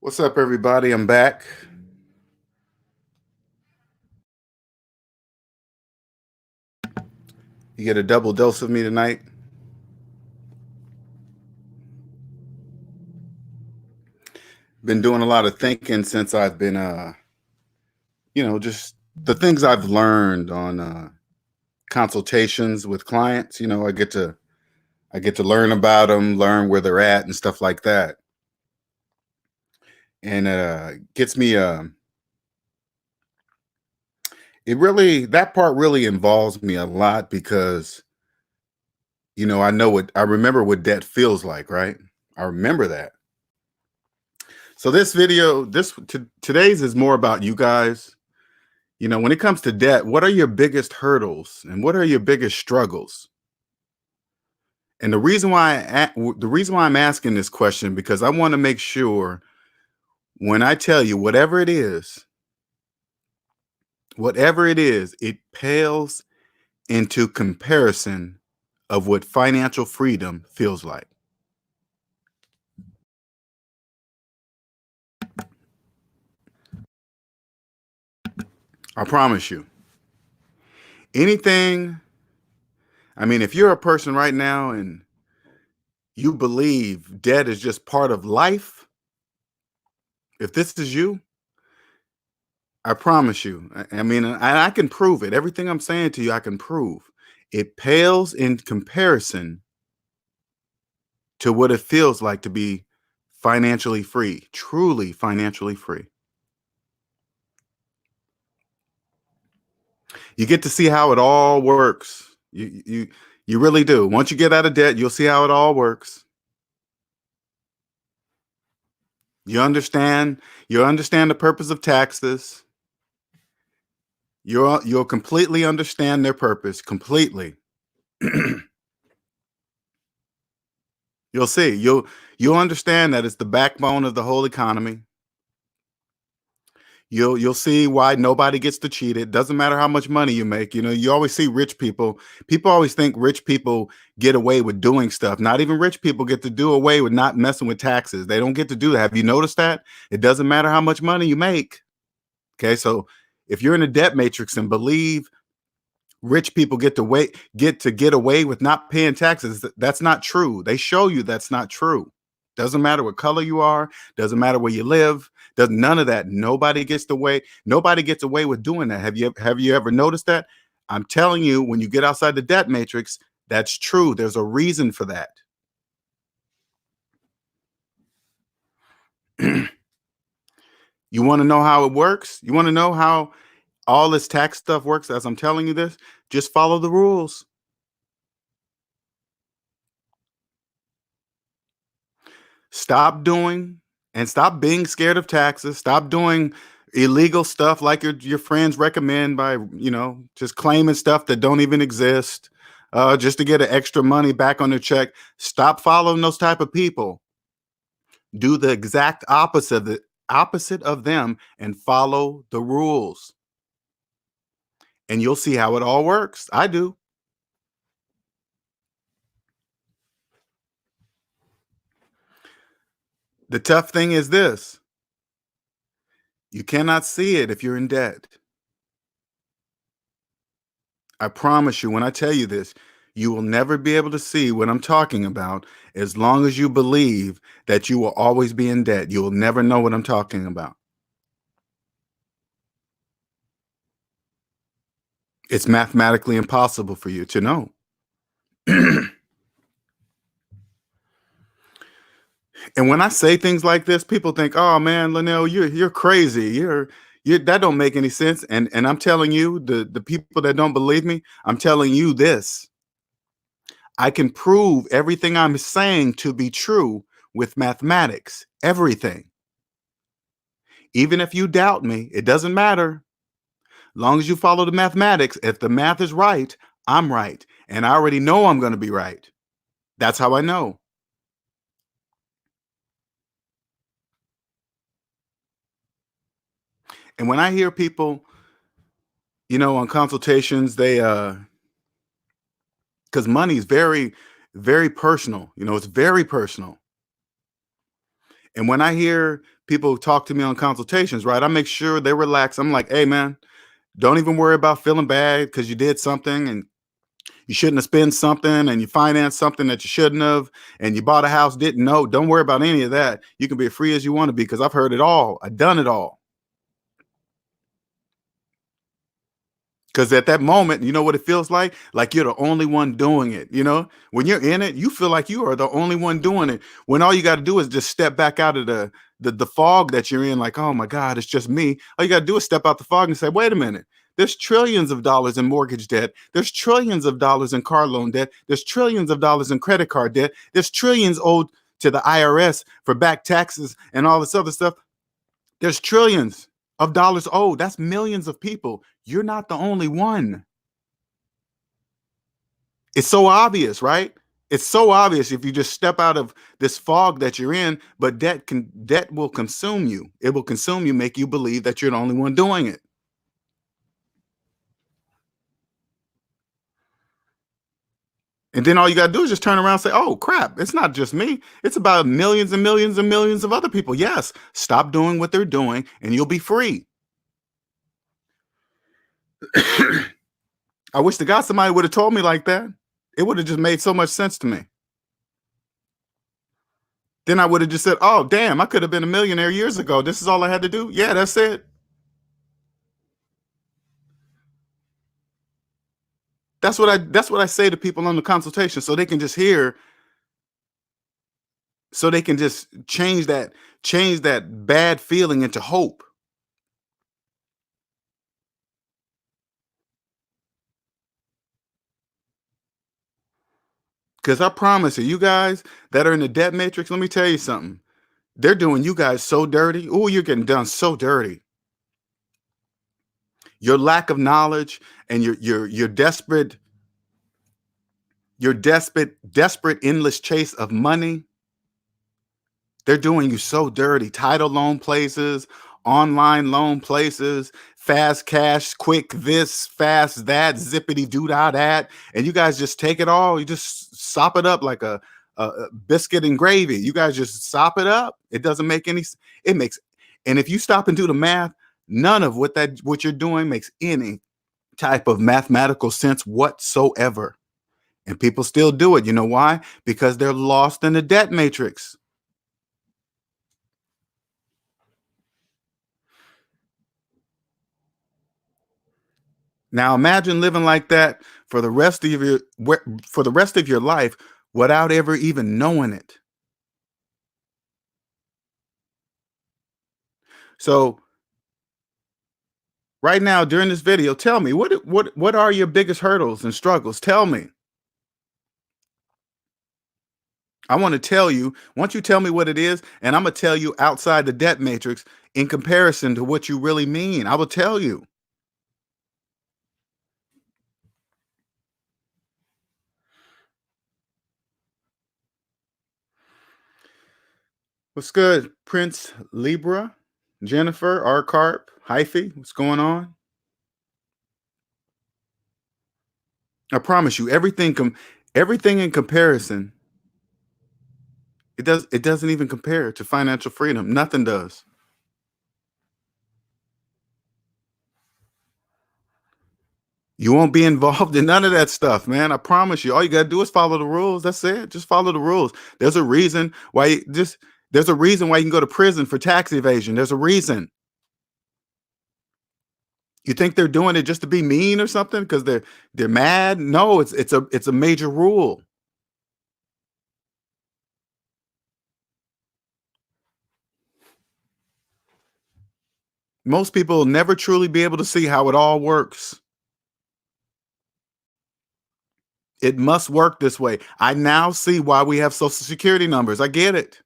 What's up, everybody? I'm back. You get a double dose of me tonight. Been doing a lot of thinking since I've been, just the things I've learned on consultations with clients. I get to learn about them, learn where they're at, and stuff like that. And gets me. That part really involves me a lot because I remember what debt feels like, right? I remember that. So this video, today's is more about you guys. When it comes to debt, what are your biggest hurdles and what are your biggest struggles? And the reason why I'm asking this question, because I want to make sure when I tell you whatever it is, it pales into comparison of what financial freedom feels like. I promise you. Anything, if you're a person right now and you believe debt is just part of life, if this is you, I promise you. I can prove it. Everything I'm saying to you, I can prove. It pales in comparison to what it feels like to be financially free, truly financially free. You get to see how it all works. You really do. Once you get out of debt, you'll see how it all works. You understand the purpose of taxes. You'll completely understand their purpose completely. You'll see. You'll understand that it's the backbone of the whole economy. You'll see why nobody gets to cheat it. Doesn't matter how much money you make. You always see rich people. People always think rich people get away with doing stuff. Not even rich people get to do away with not messing with taxes. They don't get to do that. Have you noticed that? It doesn't matter how much money you make. Okay, so if you're in a debt matrix and believe rich people get to get away with not paying taxes, that's not true. They show you that's not true. Doesn't matter what color you are, doesn't matter where you live, does none of that. Nobody gets away with doing that. Have you ever noticed that? I'm telling you, when you get outside the debt matrix, that's true. There's a reason for that. You want to know how it works? You want to know how all this tax stuff works as I'm telling you this? Just follow the rules. Stop being scared of taxes. Stop doing illegal stuff like your friends recommend by, just claiming stuff that don't even exist, just to get an extra money back on their check. Stop following those type of people. Do the exact opposite of them and follow the rules. And you'll see how it all works. I do. The tough thing is this. You cannot see it if you're in debt. I promise you, when I tell you this, you will never be able to see what I'm talking about as long as you believe that you will always be in debt. You will never know what I'm talking about. It's mathematically impossible for you to know. And when I say things like this, people think, "Oh man, Linnell, you're crazy. You that don't make any sense." And I'm telling you, the people that don't believe me, I'm telling you this. I can prove everything I'm saying to be true with mathematics. Everything. Even if you doubt me, it doesn't matter. Long as you follow the mathematics, if the math is right, I'm right. And I already know I'm going to be right. That's how I know. And when I hear people, on consultations, because money is very, very personal. It's very personal. And when I hear people talk to me on consultations, right, I make sure they relax. I'm like, hey, man, don't even worry about feeling bad because you did something and you shouldn't have spent something and you financed something that you shouldn't have and you bought a house, didn't know. Don't worry about any of that. You can be as free as you want to be because I've heard it all. I've done it all. Because at that moment, you know what it feels like? Like you're the only one doing it. When you're in it, you feel like you are the only one doing it. When all you got to do is just step back out of the fog that you're in, like, oh my God, it's just me. All you got to do is step out the fog and say, wait a minute. There's trillions of dollars in mortgage debt. There's trillions of dollars in car loan debt. There's trillions of dollars in credit card debt. There's trillions owed to the IRS for back taxes and all this other stuff. There's trillions of dollars owed. That's millions of people. You're not the only one. It's so obvious, right? It's so obvious if you just step out of this fog that you're in, but debt will consume you. It will consume you, make you believe that you're the only one doing it. And then all you got to do is just turn around and say, oh, crap, it's not just me. It's about millions and millions and millions of other people. Yes, stop doing what they're doing and you'll be free. I wish to God somebody would have told me like that. It would have just made so much sense to me. Then I would have just said, oh, damn, I could have been a millionaire years ago. This is all I had to do. Yeah, that's it. That's what I say to people on the consultation so they can just hear, so they can just change that bad feeling into hope. Because I promise you, you guys that are in the debt matrix, let me tell you something. They're doing you guys so dirty. Oh, you're getting done so dirty. Your lack of knowledge and your desperate endless chase of money. They're doing you so dirty. Title loan places, online loan places, fast cash, quick this, fast that, zippity doo dah that. And you guys just take it all. You just sop it up like a biscuit and gravy. You guys just sop it up. It doesn't make it makes, and if you stop and do the math, none of what you're doing makes any type of mathematical sense whatsoever. And people still do it. You know why? Because they're lost in the debt matrix. Now imagine living like that for the rest of your life without ever even knowing it. So right now during this video, tell me what are your biggest hurdles and struggles? Tell me. I want to tell you. Once you tell me what it is, and I'm gonna tell you outside the debt matrix in comparison to what you really mean. I will tell you. What's good, Prince Libra, Jennifer, R. Carp, Hyphy? What's going on? I promise you, everything in comparison, it doesn't even compare to financial freedom. Nothing does. You won't be involved in none of that stuff, man. I promise you. All you gotta do is follow the rules. That's it. Just follow the rules. There's a reason why there's a reason why you can go to prison for tax evasion. There's a reason. You think they're doing it just to be mean or something because they're mad? No, it's a major rule. Most people will never truly be able to see how it all works. It must work this way. I now see why we have social security numbers. I get it.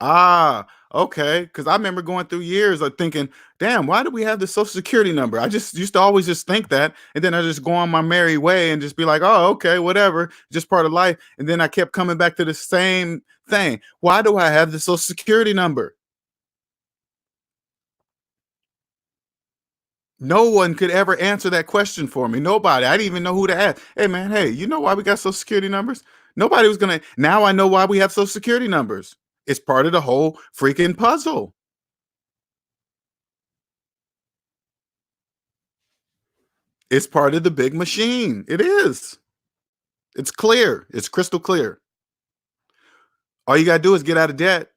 Ah, okay. Because I remember going through years of thinking, damn, why do we have this social security number? I just used to always just think that. And then I just go on my merry way and just be like, oh, okay, whatever. Just part of life. And then I kept coming back to the same thing. Why do I have the social security number? No one could ever answer that question for me. Nobody. I didn't even know who to ask. Hey, man, hey, you know why we got social security numbers? Nobody was going to. Now I know why we have social security numbers. It's part of the whole freaking puzzle. It's part of the big machine. It is. It's clear. It's crystal clear. All you gotta do is get out of debt.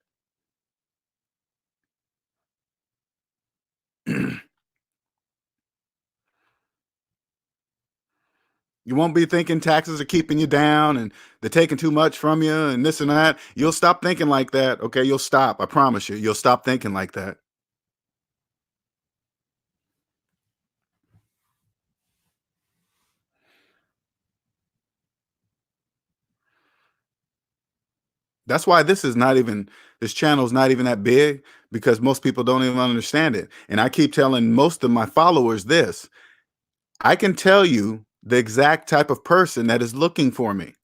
You won't be thinking taxes are keeping you down and they're taking too much from you and this and that. You'll stop thinking like that. Okay, you'll stop. I promise you. You'll stop thinking like that. That's why this channel is not even that big because most people don't even understand it. And I keep telling most of my followers this. I can tell you the exact type of person that is looking for me.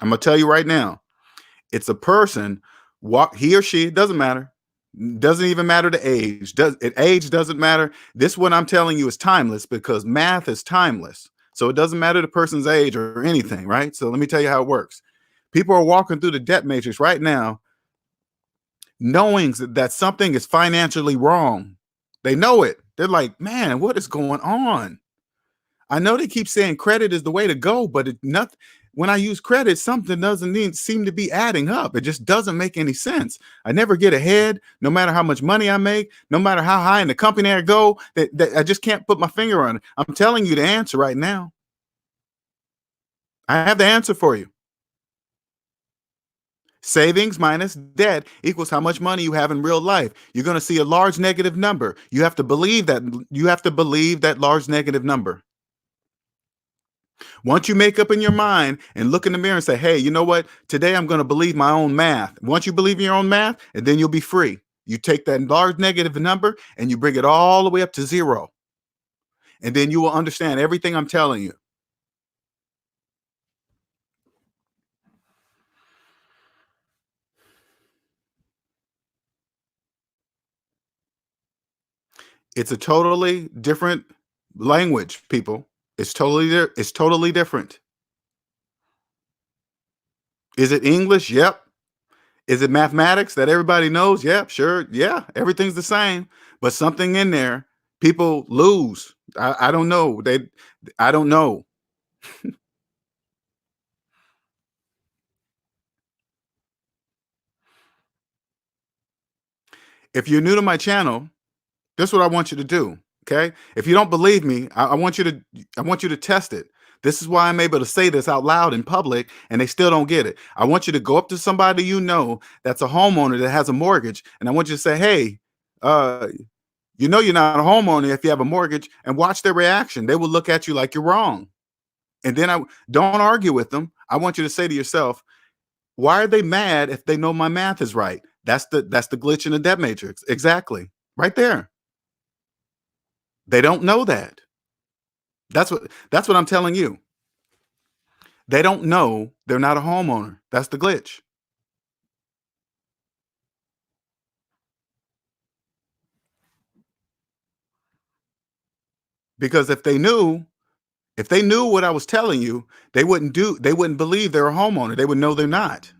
I'm gonna tell you right now. It's a person, walk he or she, doesn't matter. Doesn't even matter the age. Age doesn't matter. This what I'm telling you is timeless because math is timeless. So it doesn't matter the person's age or anything, right? So let me tell you how it works. People are walking through the debt matrix right now, knowing that something is financially wrong. They know it. They're like, man, what is going on? I know they keep saying credit is the way to go, but it not when I use credit, something doesn't seem to be adding up. It just doesn't make any sense. I never get ahead, no matter how much money I make, no matter how high in the company I go, that I just can't put my finger on it. I'm telling you the answer right now. I have the answer for you. Savings minus debt equals how much money you have in real life. You're going to see a large negative number. You have to believe that large negative number. Once you make up in your mind and look in the mirror and say, hey, you know what? Today I'm going to believe my own math. Once you believe in your own math, and then you'll be free. You take that large negative number and you bring it all the way up to zero. And then you will understand everything I'm telling you. It's a totally different language, people. It's totally different. Is it English? Yep. Is it mathematics that everybody knows? Yep, sure. Yeah, everything's the same. But something in there, people lose. I don't know. I don't know. If you're new to my channel, this is what I want you to do. Okay. If you don't believe me, I want you to test it. This is why I'm able to say this out loud in public and they still don't get it. I want you to go up to somebody you know that's a homeowner that has a mortgage, and I want you to say, hey, uh, you know you're not a homeowner if you have a mortgage, and watch their reaction. They will look at you like you're wrong. And then I don't argue with them. I want you to say to yourself, why are they mad if they know my math is right? That's the glitch in the debt matrix. Exactly. Right there. They don't know that. That's what I'm telling you. They don't know they're not a homeowner. That's the glitch. Because if they knew what I was telling you, they wouldn't believe they're a homeowner. They would know they're not.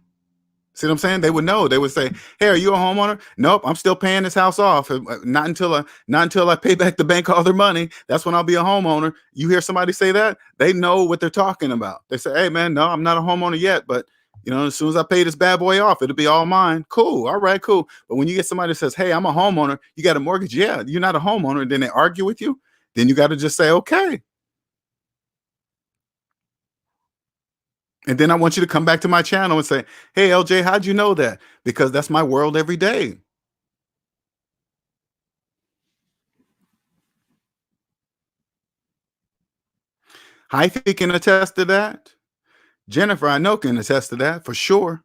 See what I'm saying? They would know. They would say, "Hey, are you a homeowner?" Nope, I'm still paying this house off. Not until I pay back the bank all their money. That's when I'll be a homeowner. You hear somebody say that? They know what they're talking about. They say, "Hey, man, no, I'm not a homeowner yet, but as soon as I pay this bad boy off, it'll be all mine." Cool, all right, cool. But when you get somebody that says, "Hey, I'm a homeowner," you got a mortgage? Yeah, you're not a homeowner, and then they argue with you. Then you got to just say, "Okay." And then I want you to come back to my channel and say, "Hey, LJ, how'd you know that?" Because that's my world every day. Hyphy can attest to that. Jennifer, I know, can attest to that for sure.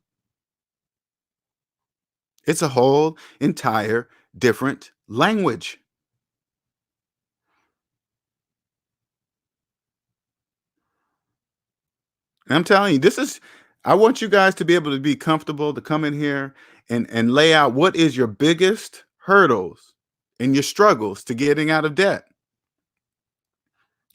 It's a whole entire different language. And I'm telling you, I want you guys to be able to be comfortable to come in here and lay out what is your biggest hurdles and your struggles to getting out of debt.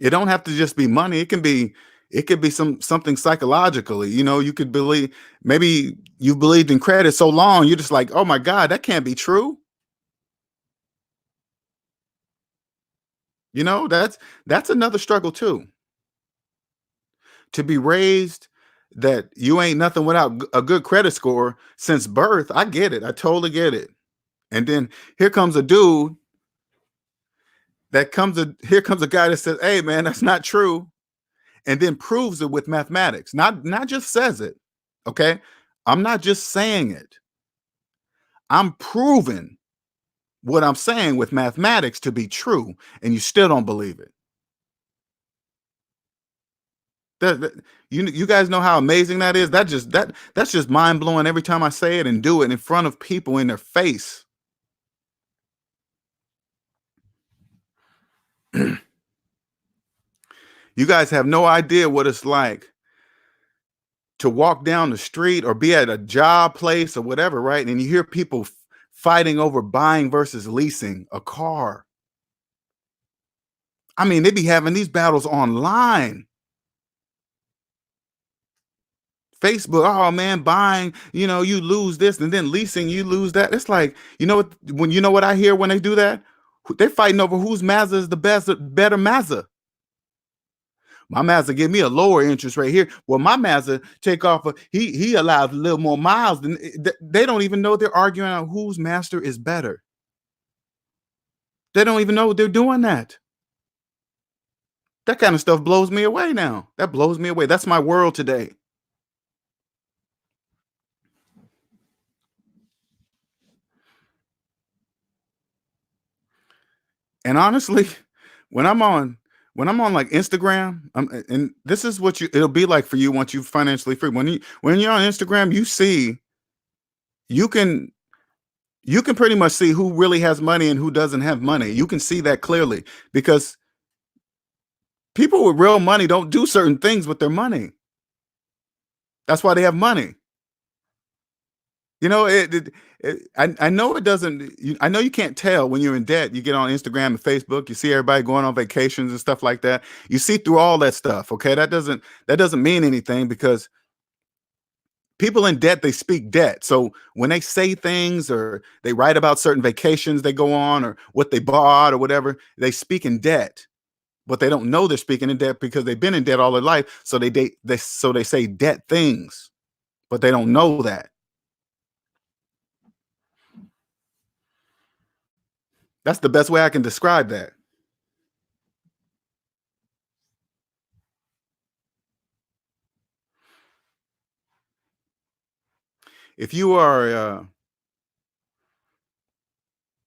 It don't have to just be money. It can be It could be something psychologically. You could believe, maybe you believed in credit so long, you're just like, oh my God, that can't be true. That's another struggle too. To be raised that you ain't nothing without a good credit score since birth. I get it. I totally get it. And then here comes a dude here comes a guy that says, "Hey man, that's not true." And then proves it with mathematics. Not just says it. Okay? I'm not just saying it. I'm proving what I'm saying with mathematics to be true, and you still don't believe it. You guys know how amazing that is. That's just mind blowing every time I say it and do it in front of people in their face. You guys have no idea what it's like to walk down the street or be at a job place or whatever, right? And you hear people fighting over buying versus leasing a car. I mean, they be having these battles online. Facebook, oh man, buying, you lose this, and then leasing, you lose that. It's like, you know what I hear when they do that? They're fighting over whose Mazda is the better Mazda. My Mazda give me a lower interest rate here. Well, my Mazda take off. He allows a little more miles. Than they don't even know they're arguing on whose master is better. They don't even know they're doing that. That kind of stuff blows me away now. That blows me away. That's my world today. And honestly, when I'm on like Instagram, and this is what it'll be like for you once you financially free. When you're on Instagram, you can you can pretty much see who really has money and who doesn't have money. You can see that clearly because people with real money don't do certain things with their money. That's why they have money. I know it doesn't. I know you can't tell when you're in debt. You get on Instagram and Facebook, you see everybody going on vacations and stuff like that. You see through all that stuff. Okay, that doesn't mean anything because people in debt, they speak debt. So when they say things or they write about certain vacations they go on or what they bought or whatever, they speak in debt. But they don't know they're speaking in debt because they've been in debt all their life. So they say debt things, but they don't know that. That's the best way I can describe that. If you are,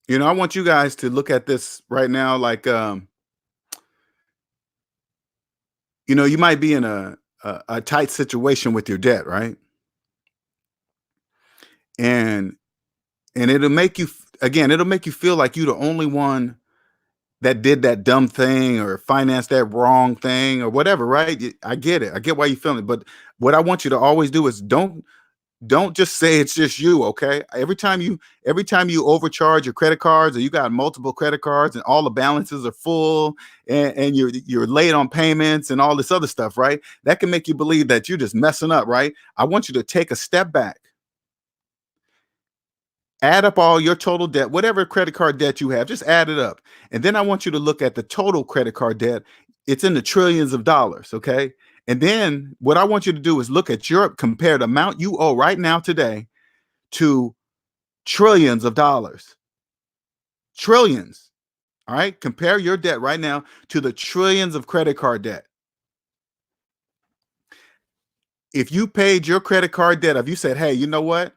I want you guys to look at this right now. Like, you might be in a tight situation with your debt, right? And it'll make you again, it'll make you feel like you're the only one that did that dumb thing or financed that wrong thing or whatever, right? I get it. I get why you feeling it. But what I want you to always do is don't just say it's just you. Okay, every time you overcharge your credit cards or you got multiple credit cards and all the balances are full and you're late on payments and all this other stuff, right? That can make you believe that you're just messing up, right? I want you to take a step back, add up all your total debt, whatever credit card debt you have, just add it up. And then I want you to look at the total credit card debt. It's in the trillions of dollars, okay? And then what I want you to do is look at your compared amount you owe right now today to trillions of dollars. Trillions. All right? Compare your debt right now to the trillions of credit card debt. If you paid your credit card debt, if you said, "Hey, you know what?"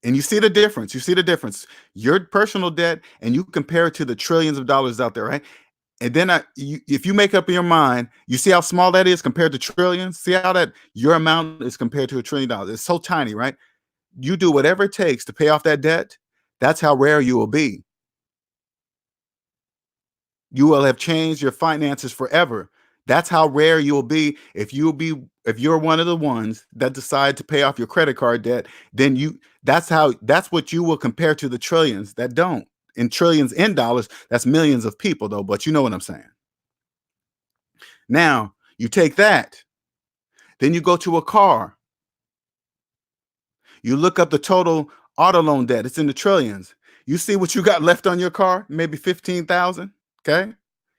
And you see the difference. You see the difference. Your personal debt and you compare it to the trillions of dollars out there, right? And then if you make up in your mind, you see how small that is compared to trillions. See how that your amount is compared to $1 trillion. It's so tiny, right? You do whatever it takes to pay off that debt. That's how rare you will be. You will have changed your finances forever. That's how rare you'll be if you're one of the ones that decide to pay off your credit card debt, then that's what you will compare to the trillions that don't. In trillions in dollars, that's millions of people though, but you know what I'm saying. Now, You take that, then you go to a car. You look up the total auto loan debt. It's in the trillions. You see what you got left on your car? Maybe 15,000. Okay.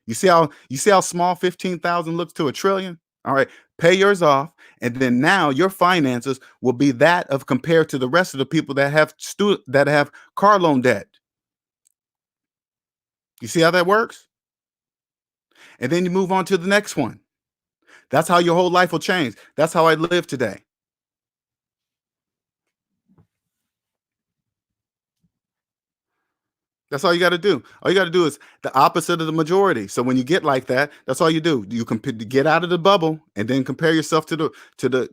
You see how small 15,000 looks to a trillion? All right. Pay yours off. And then now your finances will be that of compared to the rest of the people that have car loan debt. You see how that works? And then you move on to the next one. That's how your whole life will change. That's how I live today. That's all you got to do. All you got to do is the opposite of the majority. So when you get like that, that's all you do. You can get out of the bubble and then compare yourself to the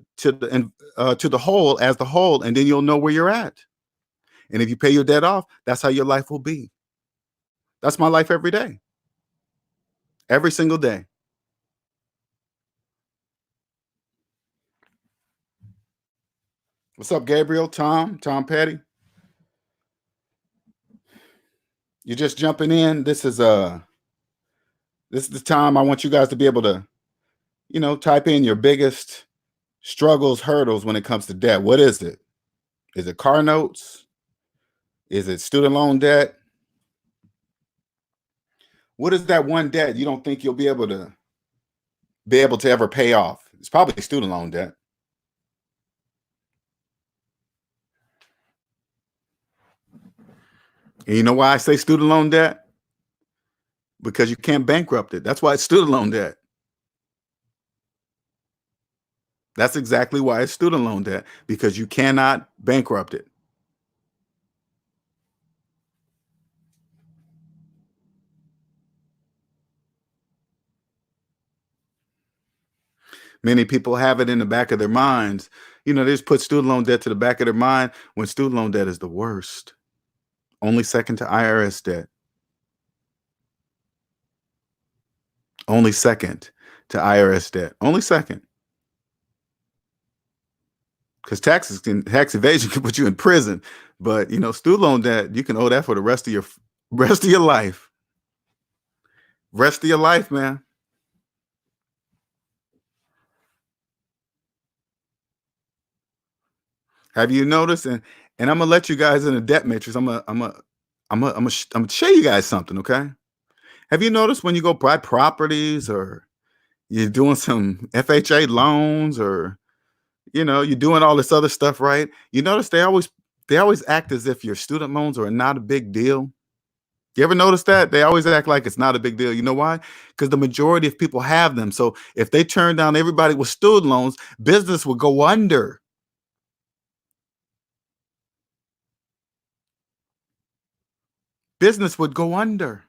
whole as the whole, and then you'll know where you're at. And if you pay your debt off, that's how your life will be. That's my life every day, every single day. What's up, Gabriel? Tom Petty? You're just jumping in. This is the time I want you guys to be able to, type in your biggest struggles, hurdles when it comes to debt. What is it? Is it car notes? Is it student loan debt? What is that one debt you don't think you'll be able to ever pay off? It's probably student loan debt. And you know why I say student loan debt? Because you can't bankrupt it. That's why it's student loan debt. That's exactly why it's student loan debt, because you cannot bankrupt it. Many people have it in the back of their minds. They just put student loan debt to the back of their mind when student loan debt is the worst. Only second to IRS debt. Only second to IRS debt. Only second. Because tax evasion can put you in prison, but student loan debt, you can owe that for the rest of your life. Rest of your life, man. Have you noticed? And I'm gonna let you guys in the debt matrix. I'm gonna show you guys something, okay? Have you noticed when you go buy properties, or you're doing some FHA loans, or you're doing all this other stuff, right? You notice they always act as if your student loans are not a big deal. You ever notice that? They always act like it's not a big deal. You know why? Because the majority of people have them. So if they turn down everybody with student loans, business would go under. Business would go under.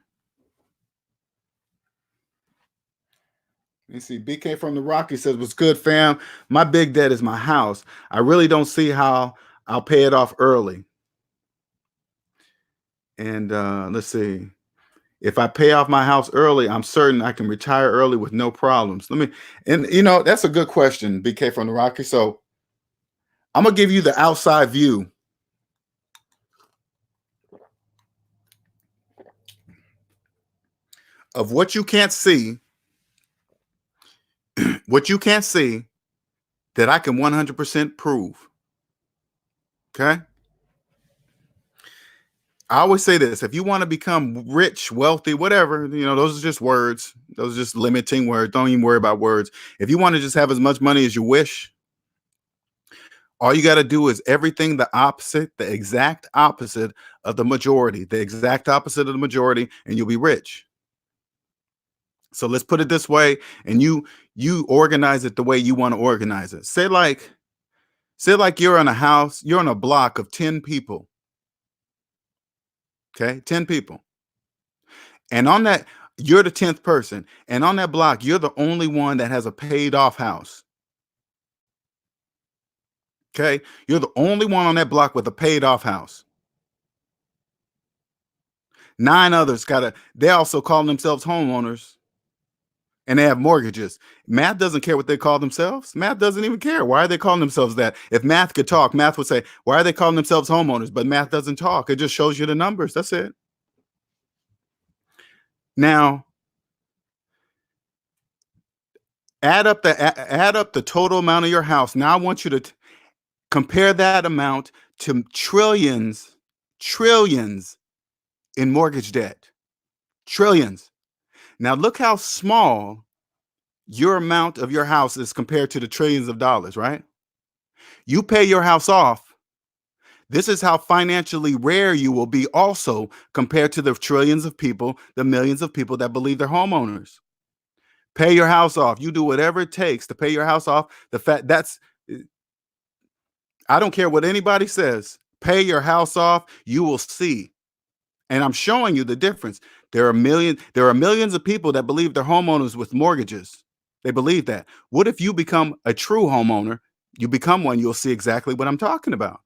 You see, BK from the Rocky says, "What's good, fam? My big debt is my house. I really don't see how I'll pay it off early." And let's see. If I pay off my house early, I'm certain I can retire early with no problems. And that's a good question, BK from the Rocky. So I'm gonna give you the outside view of what you can't see, what you can't see that I can 100% prove. Okay. I always say this: if you want to become rich, wealthy, whatever, those are just words. Those are just limiting words. Don't even worry about words. If you want to just have as much money as you wish, all you got to do is everything the opposite, the exact opposite of the majority, the exact opposite of the majority, and you'll be rich. So let's put it this way, and you organize it the way you want to organize it. Say like you're in a house, you're in a block of 10 people. Okay, 10 people. And on that, you're the 10th person. And on that block, you're the only one that has a paid off house. Okay. You're the only one on that block with a paid off house. 9 others they also call themselves homeowners, and they have mortgages. Math doesn't care what they call themselves. Math doesn't even care. Why are they calling themselves that? If math could talk, math would say, why are they calling themselves homeowners? But math doesn't talk. It just shows you the numbers. That's it. Now, Add up the total amount of your house. Now I want you to compare that amount to trillions in mortgage debt. Trillions. Now look how small your amount of your house is compared to the trillions of dollars, right? You pay your house off. This is how financially rare you will be also compared to the trillions of people, the millions of people that believe they're homeowners. Pay your house off. You do whatever it takes to pay your house off. The fact that's I don't care what anybody says. Pay your house off. You will see. And I'm showing you the difference. There are millions of people that believe they're homeowners with mortgages. They believe that. What if you become a true homeowner? You become one, you'll see exactly what I'm talking about.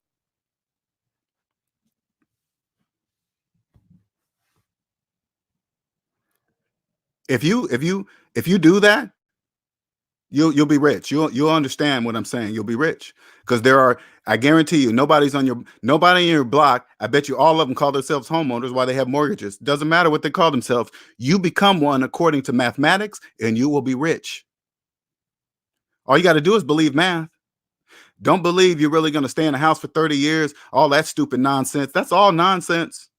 If you do that, you'll be rich. You'll understand what I'm saying. You'll be rich because I guarantee you, nobody in your block. I bet you all of them call themselves homeowners while they have mortgages. Doesn't matter what they call themselves. You become one according to mathematics, and you will be rich. All you got to do is believe math. Don't believe you're really going to stay in a house for 30 years. All that stupid nonsense. That's all nonsense.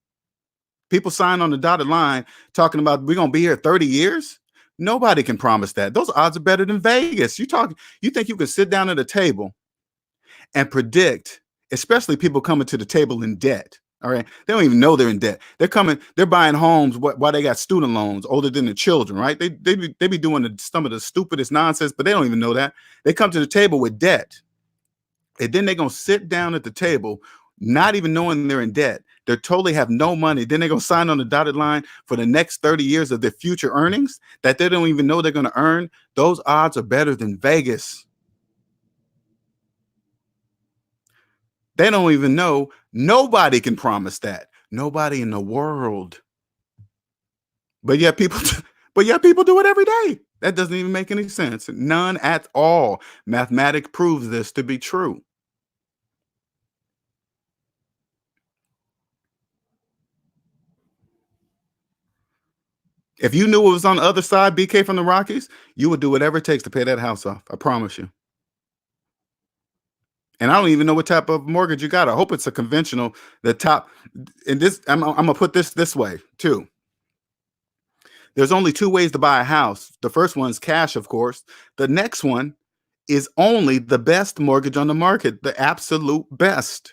People sign on the dotted line talking about we're going to be here 30 years. Nobody can promise that. Those odds are better than Vegas. You think you can sit down at a table and predict, especially people coming to the table in debt. All right. They don't even know they're in debt. They're buying homes while they got student loans older than the children, right? They be doing some of the stupidest nonsense, but they don't even know that. They come to the table with debt. And then they're going to sit down at the table, not even knowing they're in debt. They totally have no money. Then they're going to sign on the dotted line for the next 30 years of their future earnings that they don't even know they're going to earn. Those odds are better than Vegas. They don't even know. Nobody can promise that. Nobody in the world. But yet people, but yet people do it every day. That doesn't even make any sense. None at all. Mathematics proves this to be true. If you knew it was on the other side, BK from the Rockies, you would do whatever it takes to pay that house off. I promise you. And I don't even know what type of mortgage you got. I hope it's a conventional. The top, and this, I'm gonna put this way too. There's only two ways to buy a house. The first one's cash, of course. The next one is only the best mortgage on the market, the absolute best.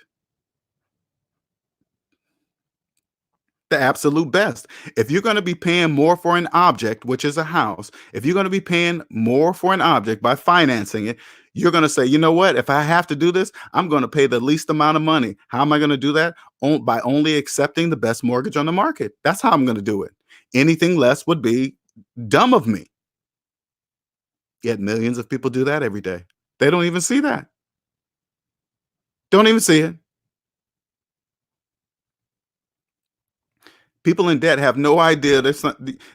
The absolute best. If you're going to be paying more for an object, which is a house, if you're going to be paying more for an object by financing it, you're going to say, you know what? If I have to do this, I'm going to pay the least amount of money. How am I going to do that? By only accepting the best mortgage on the market. That's how I'm going to do it. Anything less would be dumb of me. Yet millions of people do that every day. They don't even see that. Don't even see it. People in debt have no idea. They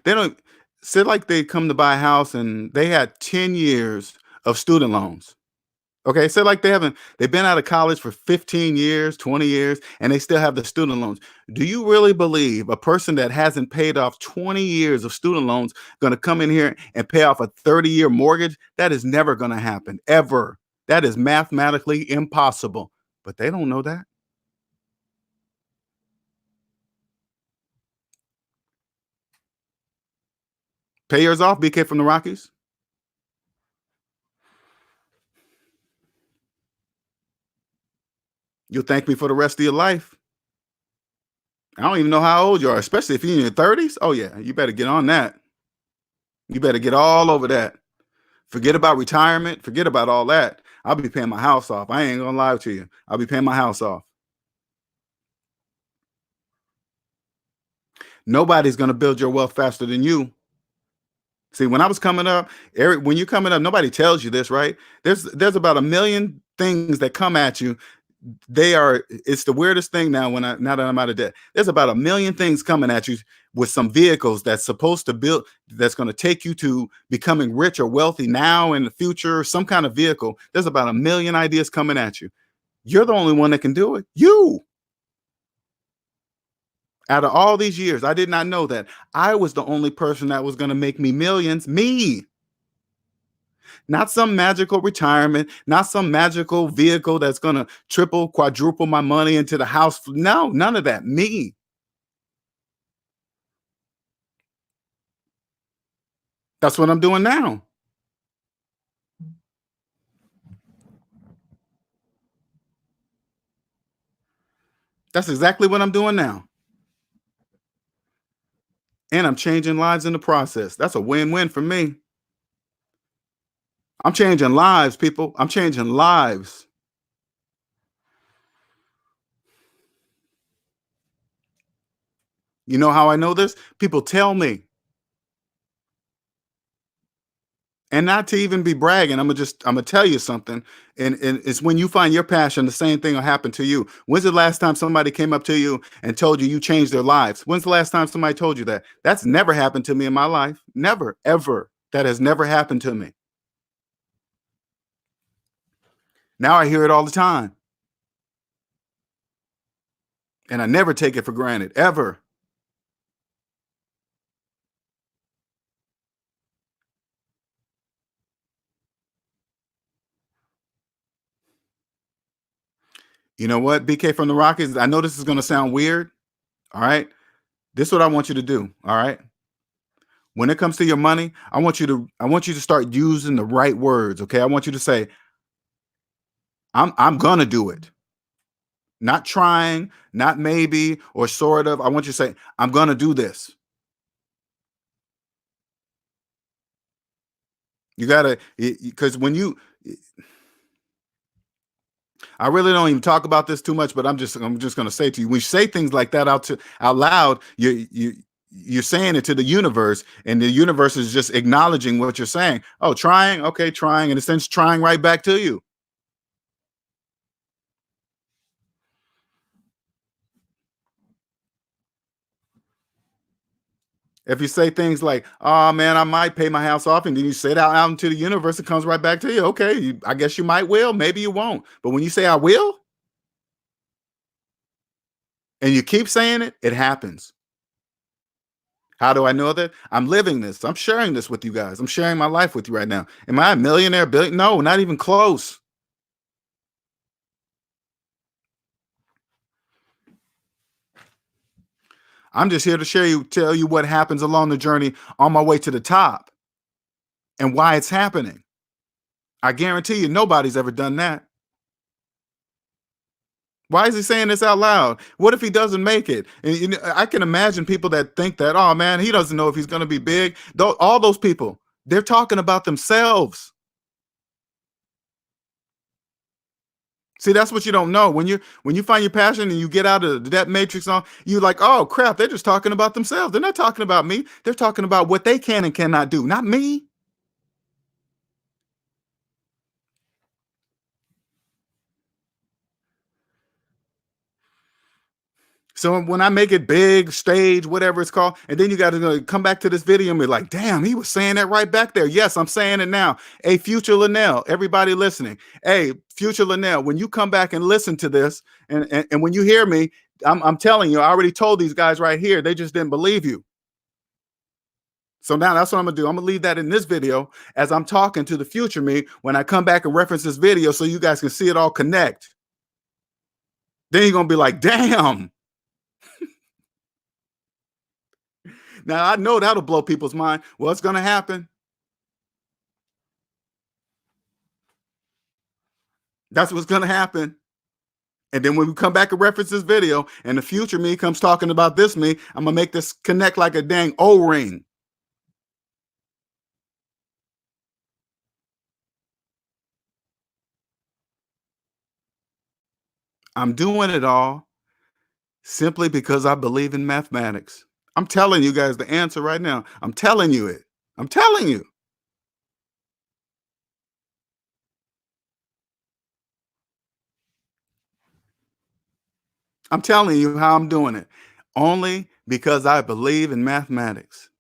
don't say like they come to buy a house and they had 10 years of student loans. Okay, say like they've been out of college for 15 years, 20 years, and they still have the student loans. Do you really believe a person that hasn't paid off 20 years of student loans going to come in here and pay off a 30-year mortgage? That is never going to happen, ever. That is mathematically impossible. But they don't know that. Pay yours off, BK from the Rockies. You'll thank me for the rest of your life. I don't even know how old you are, especially if you're in your 30s. Oh, yeah, you better get on that. You better get all over that. Forget about retirement. Forget about all that. I'll be paying my house off. I ain't gonna lie to you. I'll be paying my house off. Nobody's gonna build your wealth faster than you. See, when I was coming up, Eric, when you're coming up, nobody tells you this, right? There's about a million things that come at you. It's the weirdest thing now that I'm out of debt. There's about a million things coming at you with some vehicles that's supposed to build that's going to take you to becoming rich or wealthy now in the future, some kind of vehicle. There's about a million ideas coming at you. You're the only one that can do it. You. Out of all these years, I did not know that I was the only person that was going to make me millions. Me. Not some magical retirement, not some magical vehicle that's going to triple, quadruple my money into the house. No, none of that. Me. That's what I'm doing now. That's exactly what I'm doing now. And I'm changing lives in the process. That's a win-win for me. I'm changing lives, people. I'm changing lives. You know how I know this? People tell me. And not to even be bragging, I'm gonna tell you something. And it's when you find your passion, the same thing will happen to you. When's the last time somebody came up to you and told you you changed their lives? When's the last time somebody told you that? That's never happened to me in my life. Never, ever. That has never happened to me. Now I hear it all the time. And I never take it for granted, ever. You know what, BK from the Rockies? I know this is gonna sound weird. All right. This is what I want you to do. All right. When it comes to your money, I want you to start using the right words. Okay. I want you to say, I'm gonna do it. Not trying, not maybe or sort of. I want you to say, I'm gonna do this. You gotta because when you I really don't even talk about this too much, but I'm just gonna say to you, when you say things like that out loud, you're saying it to the universe, and the universe is just acknowledging what you're saying. Oh, trying, okay, trying, and it sends trying right back to you. If you say things like, "Oh man, I might pay my house off," and then you say it out into the universe, it comes right back to you. Okay, I guess you might will, maybe you won't. But when you say I will, and you keep saying it, it happens. How do I know that? I'm living this. I'm sharing this with you guys. I'm sharing my life with you right now. Am I a millionaire, billion? No, not even close. I'm just here to tell you what happens along the journey on my way to the top and why it's happening. I guarantee you, nobody's ever done that. Why is he saying this out loud? What if he doesn't make it? And I can imagine people that think that, oh man, he doesn't know if he's going to be big. All those people, they're talking about themselves. See, that's what you don't know. When you find your passion and you get out of that matrix on, you like, oh crap, they're just talking about themselves. They're not talking about me. They're talking about what they can and cannot do, not me. So when I make it big, stage, whatever it's called, and then you got to come back to this video and be like, damn, he was saying that right back there. Yes, I'm saying it now. Hey, Future Linnell, everybody listening. Hey, Future Linnell, when you come back and listen to this, and when you hear me, I'm telling you, I already told these guys right here, they just didn't believe you. So now that's what I'm gonna do. I'm gonna leave that in this video as I'm talking to the future me when I come back and reference this video so you guys can see it all connect. Then you're gonna be like, damn. Now I know that'll blow people's mind. What's gonna happen? That's what's gonna happen. And then when we come back and reference this video and the future me comes talking about this me, I'm gonna make this connect like a dang O-ring. I'm doing it all simply because I believe in mathematics. I'm telling you guys the answer right now. I'm telling you it. I'm telling you. I'm telling you how I'm doing it. Only because I believe in mathematics.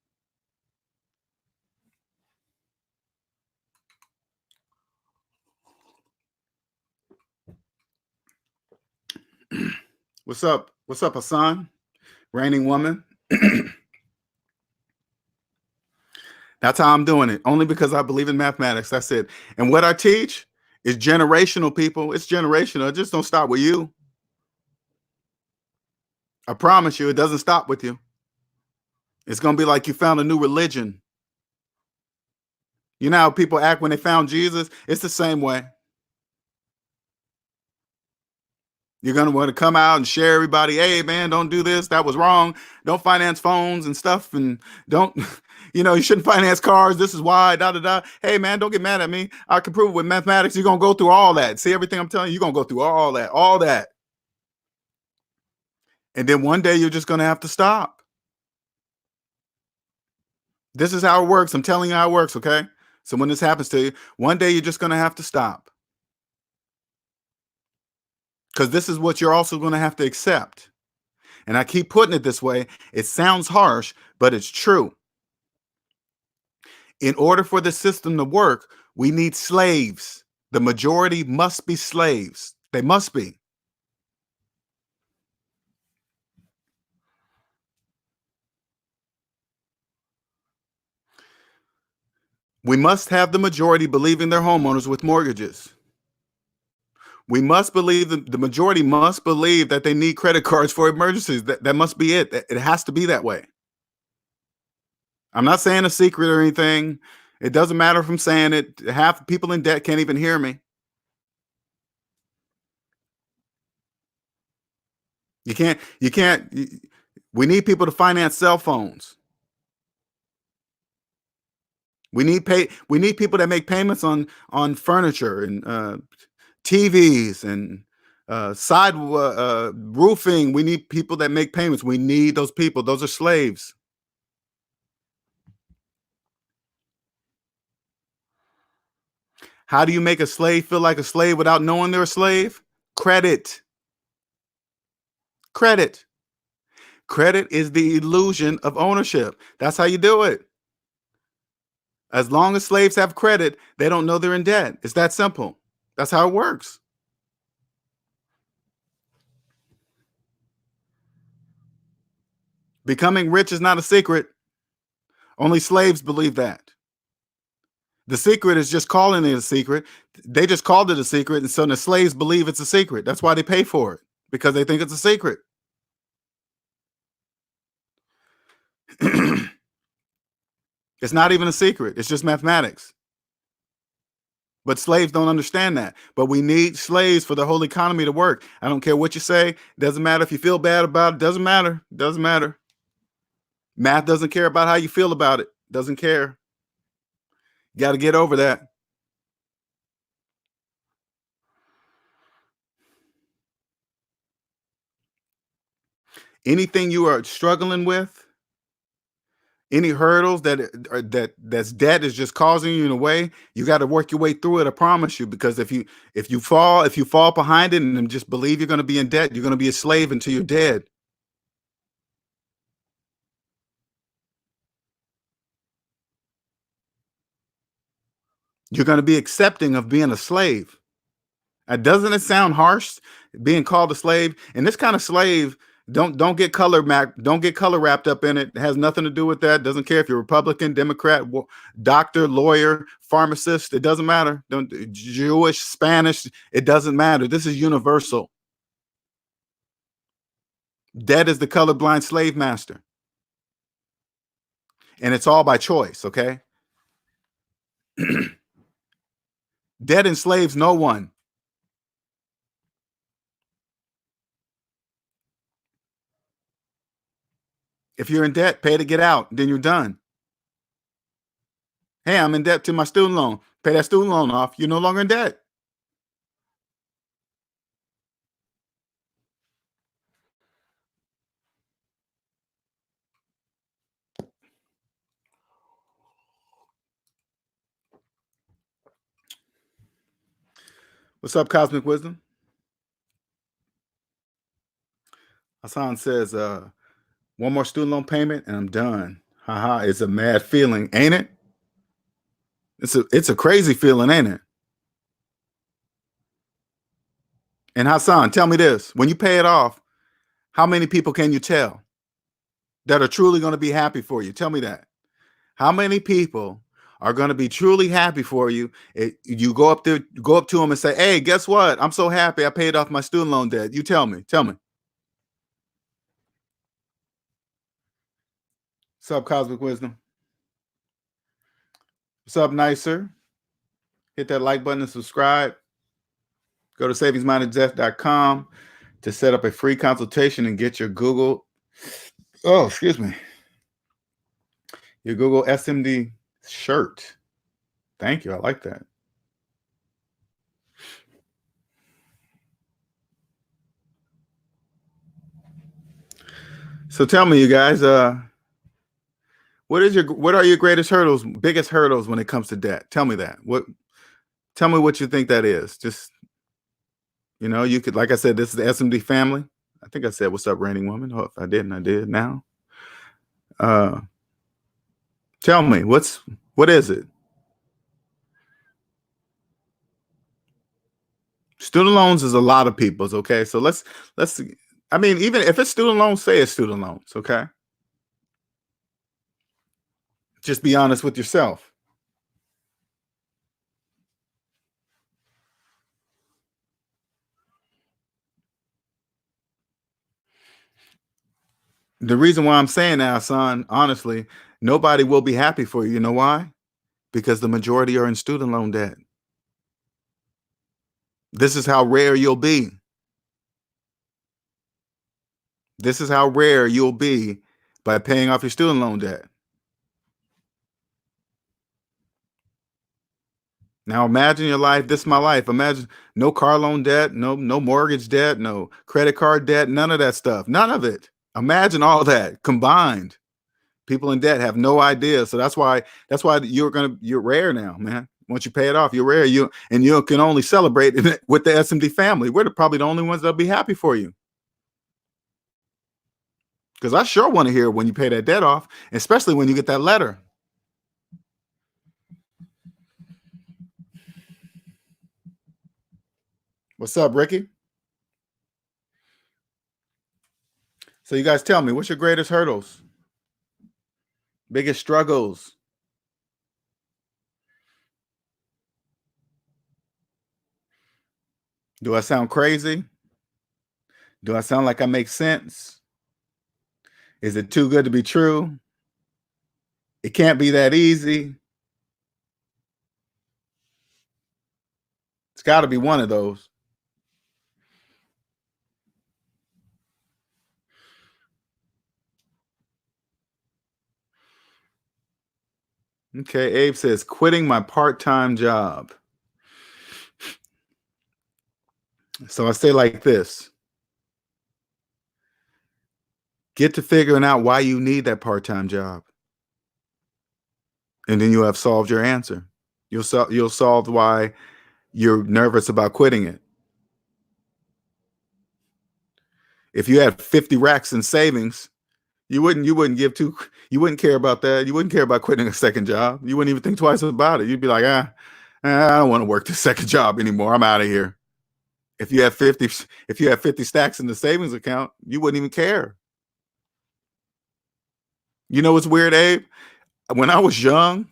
What's up? What's up, Hassan? Reigning woman. That's how I'm doing it. Only because I believe in mathematics. That's it. And what I teach is generational, people. It's generational. It just don't stop with you. I promise you, it doesn't stop with you. It's going to be like you found a new religion. You know how people act when they found Jesus? It's the same way. You're going to want to come out and share everybody. Hey, man, don't do this. That was wrong. Don't finance phones and stuff. And don't, you shouldn't finance cars. This is why, da, da, da. Hey, man, don't get mad at me. I can prove it with mathematics. You're going to go through all that. See everything I'm telling you? You're going to go through all that. And then one day you're just going to have to stop. This is how it works. I'm telling you how it works, okay? So when this happens to you, one day you're just going to have to stop. Because this is what you're also going to have to accept. And I keep putting it this way. It sounds harsh, but it's true. In order for the system to work, we need slaves. The majority must be slaves. They must be. We must have the majority believing they're homeowners with mortgages. We must believe the majority must believe that they need credit cards for emergencies. That must be it. It has to be that way. I'm not saying a secret or anything. It doesn't matter if I'm saying it. Half the people in debt can't even hear me. You can't. We need people to finance cell phones. We need people that make payments on furniture and TVs and side roofing. We need people that make payments. We need those people. Those are slaves. How do you make a slave feel like a slave without knowing they're a slave? Credit. Credit is the illusion of ownership. That's how you do it. As long as slaves have credit, they don't know they're in debt. It's that simple. That's how it works. Becoming rich is not a secret. Only slaves believe that. The secret is just calling it a secret. They just called it a secret, and so the slaves believe it's a secret. That's why they pay for it, because they think it's a secret. It's not even a secret. It's just mathematics. But slaves don't understand that. But we need slaves for the whole economy to work. I don't care what you say. It doesn't matter if you feel bad about it. Doesn't matter. Doesn't matter. Math doesn't care about how you feel about it. Doesn't care. You got to get over that. Anything you are struggling with, any hurdles that's debt is just causing you in a way, you got to work your way through it. I promise you, because if you fall behind it and just believe you're going to be in debt, you're going to be a slave until you're dead. You're going to be accepting of being a slave. Doesn't it sound harsh, being called a slave? And this kind of slave, don't get color wrapped up in it. It has nothing to do with that. Doesn't care if you're Republican, Democrat, doctor, lawyer, pharmacist. It doesn't matter. Jewish, Spanish. It doesn't matter. This is universal. Debt is the colorblind slave master, and it's all by choice. Okay. Debt enslaves no one. If you're in debt, pay to get out. Then you're done. Hey, I'm in debt to my student loan. Pay that student loan off. You're no longer in debt. What's up, Cosmic Wisdom? Hassan says, one more student loan payment and I'm done. Haha, it's a mad feeling, ain't it? It's a crazy feeling, ain't it? And Hassan, tell me this. When you pay it off, how many people can you tell that are truly going to be happy for you? Tell me that. How many people are going to be truly happy for you? You go up there, go up to them and say, "Hey, guess what? I'm so happy I paid off my student loan debt." You tell me. Tell me. What's up, Cosmic Wisdom? What's up, Nicer? Hit that like button and subscribe. Go to savingsmindedjeff.com to set up a free consultation and get your Google, excuse me, your Google SMD shirt. Thank you. I like that. So tell me, you guys, what are your greatest hurdles, biggest hurdles when it comes to debt? Tell me that. Tell me what you think that is. Just, you could, like I said, this is the SMD family. I think I said, "What's up, reigning woman?" Oh, if I didn't, I did now. Tell me, what is it? Student loans is a lot of people's, okay? So let's I mean, even if it's student loans, say it's student loans, okay? Just be honest with yourself. The reason why I'm saying that, son, honestly, nobody will be happy for you. You know why? Because the majority are in student loan debt. This is how rare you'll be. This is how rare you'll be by paying off your student loan debt. Now imagine your life. This is my life. Imagine no car loan debt, no mortgage debt, no credit card debt, none of that stuff. None of it. Imagine all that combined. People in debt have no idea. So that's why you're rare now, man. Once you pay it off, you're rare. You can only celebrate with the SMD family. We're probably the only ones that'll be happy for you. Because I sure want to hear when you pay that debt off, especially when you get that letter. What's up, Ricky? So you guys tell me, what's your greatest hurdles? Biggest struggles? Do I sound crazy? Do I sound like I make sense? Is it too good to be true? It can't be that easy. It's got to be one of those. Okay, Abe says, quitting my part-time job. So I say like this. Get to figuring out why you need that part-time job. And then you have solved your answer. You'll solve why you're nervous about quitting it. If you had 50 racks in savings, you wouldn't care about that. You wouldn't care about quitting a second job. You wouldn't even think twice about it. You'd be like, I don't want to work this second job anymore. I'm out of here. If you have 50 stacks in the savings account, you wouldn't even care. You know what's weird, Abe? When I was young,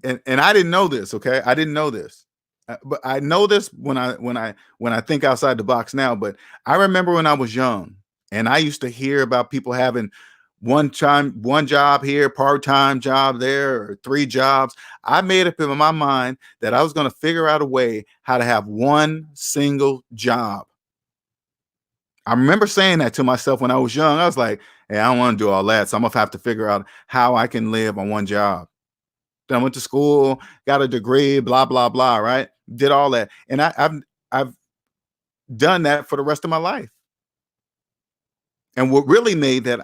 and I didn't know this, okay? I didn't know this. But I know this when I think outside the box now, but I remember when I was young and I used to hear about people having one job here, part-time job there, or 3 jobs. I made up in my mind that I was going to figure out a way how to have one single job. I remember saying that to myself when I was young. I was like, hey, I don't want to do all that. So I'm going to have to figure out how I can live on one job. Then I went to school, got a degree, blah, blah, blah, right? Did all that. And I've done that for the rest of my life. And what really made that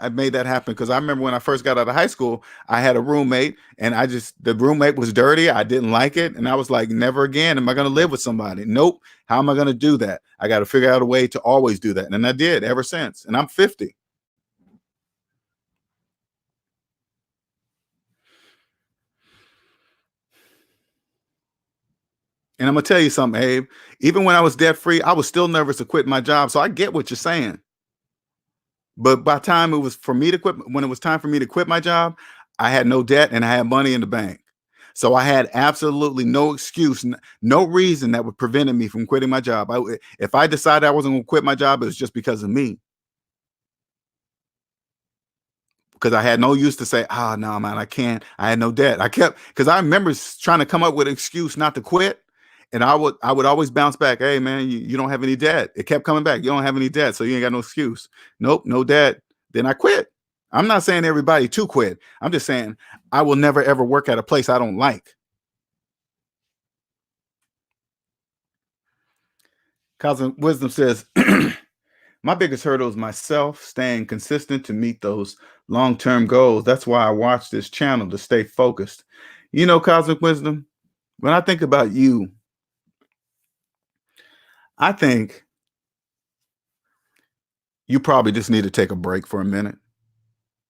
happen, because I remember when I first got out of high school, I had a roommate and the roommate was dirty. I didn't like it. And I was like, never again am I going to live with somebody. Nope. How am I going to do that? I got to figure out a way to always do that. And I did ever since. And I'm 50. And I'm going to tell you something, Abe. Even when I was debt free, I was still nervous to quit my job. So I get what you're saying. But by the time it was for me to quit, when it was time for me to quit my job, I had no debt and I had money in the bank. So I had absolutely no excuse, no reason that would prevented me from quitting my job. If I decided I wasn't going to quit my job, it was just because of me. Because I had no use to say, "Ah, no, man, I can't. I had no debt." I kept because I remember trying to come up with an excuse not to quit, and I would always bounce back. Hey, man, you don't have any debt. It kept coming back. You don't have any debt, so you ain't got no excuse. Nope, no debt. Then I quit. I'm not saying everybody to quit. I'm just saying I will never ever work at a place I don't like. Cousin Wisdom says, my biggest hurdle is myself staying consistent to meet those long term goals. That's why I watch this channel to stay focused. Cosmic Wisdom, when I think about you, I think you probably just need to take a break for a minute.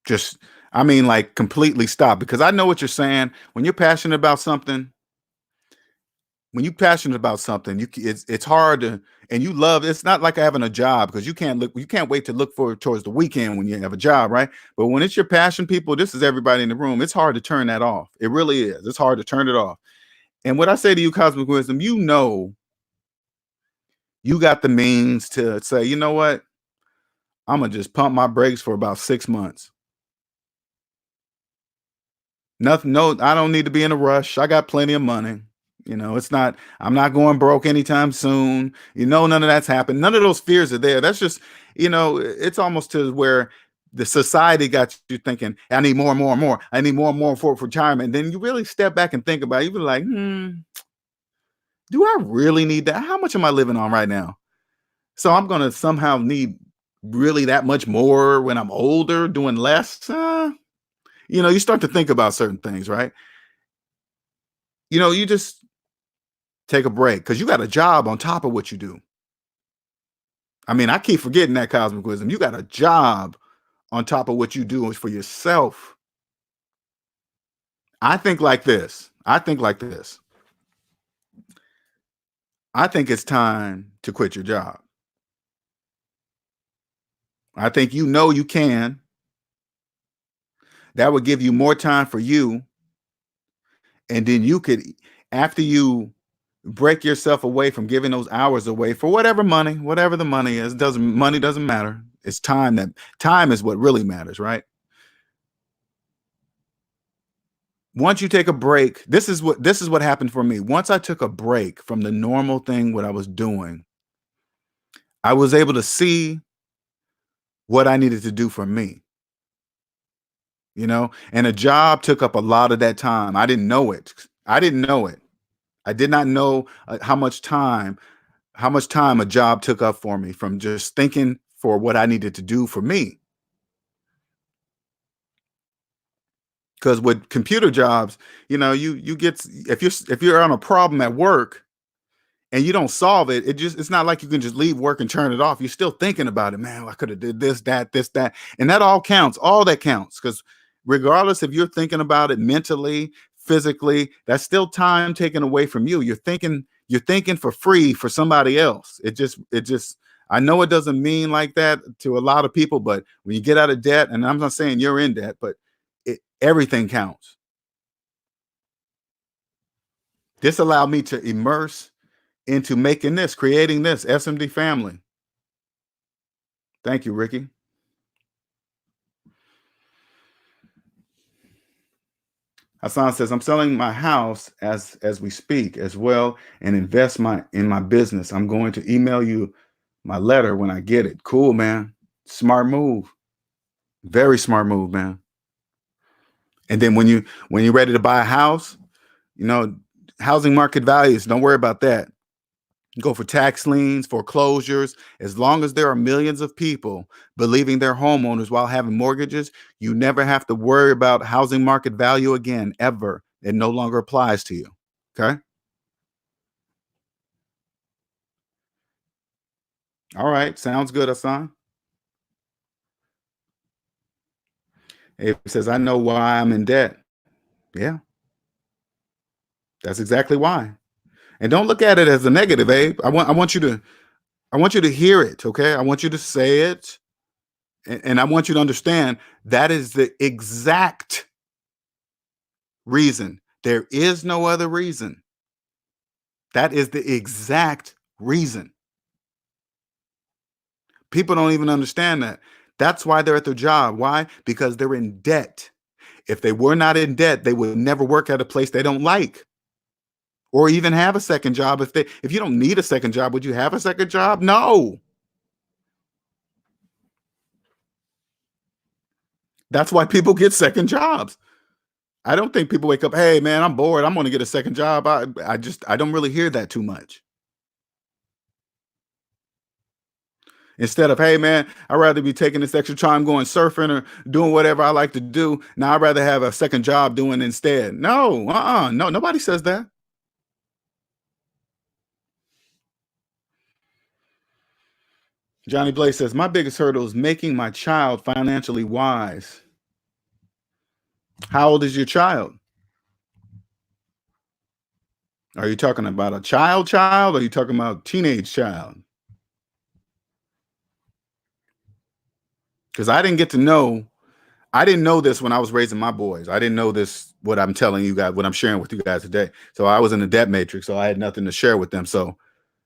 Just, I mean, like completely stop because I know what you're saying. When you're passionate about something, it's hard to, and you love. It's not like having a job because you can't wait to look forward towards the weekend when you have a job, right? But when it's your passion, people, this is everybody in the room. It's hard to turn that off. It really is. It's hard to turn it off. And what I say to you, Cosmic Wisdom, you got the means to say, you know what? I'm gonna just pump my brakes for about 6 months. Nothing, no, I don't need to be in a rush. I got plenty of money. It's not, I'm not going broke anytime soon. None of that's happened. None of those fears are there. That's just, it's almost to where the society got you thinking, I need more and more and more. I need more and more for retirement. And then you really step back and think about it. You be like, do I really need that? How much am I living on right now? So I'm going to somehow need really that much more when I'm older, doing less. You start to think about certain things, right? You just take a break because you got a job on top of what you do. I mean, I keep forgetting that, Cosmic Wisdom. You got a job on top of what you do for yourself. I think like this. I think like this. I think it's time to quit your job. I think you can. That would give you more time for you. And then you could, after you break yourself away from giving those hours away for whatever the money is, money doesn't matter. It's time is what really matters, right? Once you take a break, this is what happened for me. Once I took a break from the normal thing what I was doing, I was able to see what I needed to do for me, and a job took up a lot of that time. I didn't know it. I didn't know it. I did not know how much time a job took up for me from just thinking for what I needed to do for me. Because with computer jobs, you get, if you're on a problem at work and you don't solve it, it's not like you can just leave work and turn it off. You're still thinking about it, man. I could have did this, that, and that all counts. All that counts because regardless if you're thinking about it mentally, physically, that's still time taken away from you. You're thinking for free for somebody else. It just. I know it doesn't mean like that to a lot of people, but when you get out of debt, and I'm not saying you're in debt, but everything counts. This allowed me to immerse into creating this SMD family. Thank you, Ricky. Hassan says, I'm selling my house as we speak as well and invest in my business. I'm going to email you my letter when I get it. Cool, man. Smart move. Very smart move, man. And then when you're ready to buy a house, housing market values, don't worry about that. Go for tax liens, foreclosures. As long as there are millions of people believing they're homeowners while having mortgages, you never have to worry about housing market value again, ever. It no longer applies to you. Okay. All right. Sounds good, Hassan. It says, I know why I'm in debt. Yeah, that's exactly why. And don't look at it as a negative, Abe. I want you to hear it. Okay. I want you to say it. And I want you to understand that is the exact reason. There is no other reason. That is the exact reason. People don't even understand that. That's why they're at their job. Why? Because they're in debt. If they were not in debt, they would never work at a place they don't like or even have a second job. If you don't need a second job, would you have a second job? No. That's why people get second jobs. I don't think people wake up, hey man, I'm bored, I'm gonna get a second job. I don't really hear that too much. Instead of, hey man, I'd rather be taking this extra time going surfing or doing whatever I like to do. Now I'd rather have a second job doing instead. No, no, nobody says that. Johnny Blaze says, my biggest hurdle is making my child financially wise. How old is your child? Are you talking about a child? Or are you talking about teenage child? Because I didn't know this when I was raising my boys. I didn't know this, what I'm telling you guys, what I'm sharing with you guys today. So I was in the debt matrix, so I had nothing to share with them. So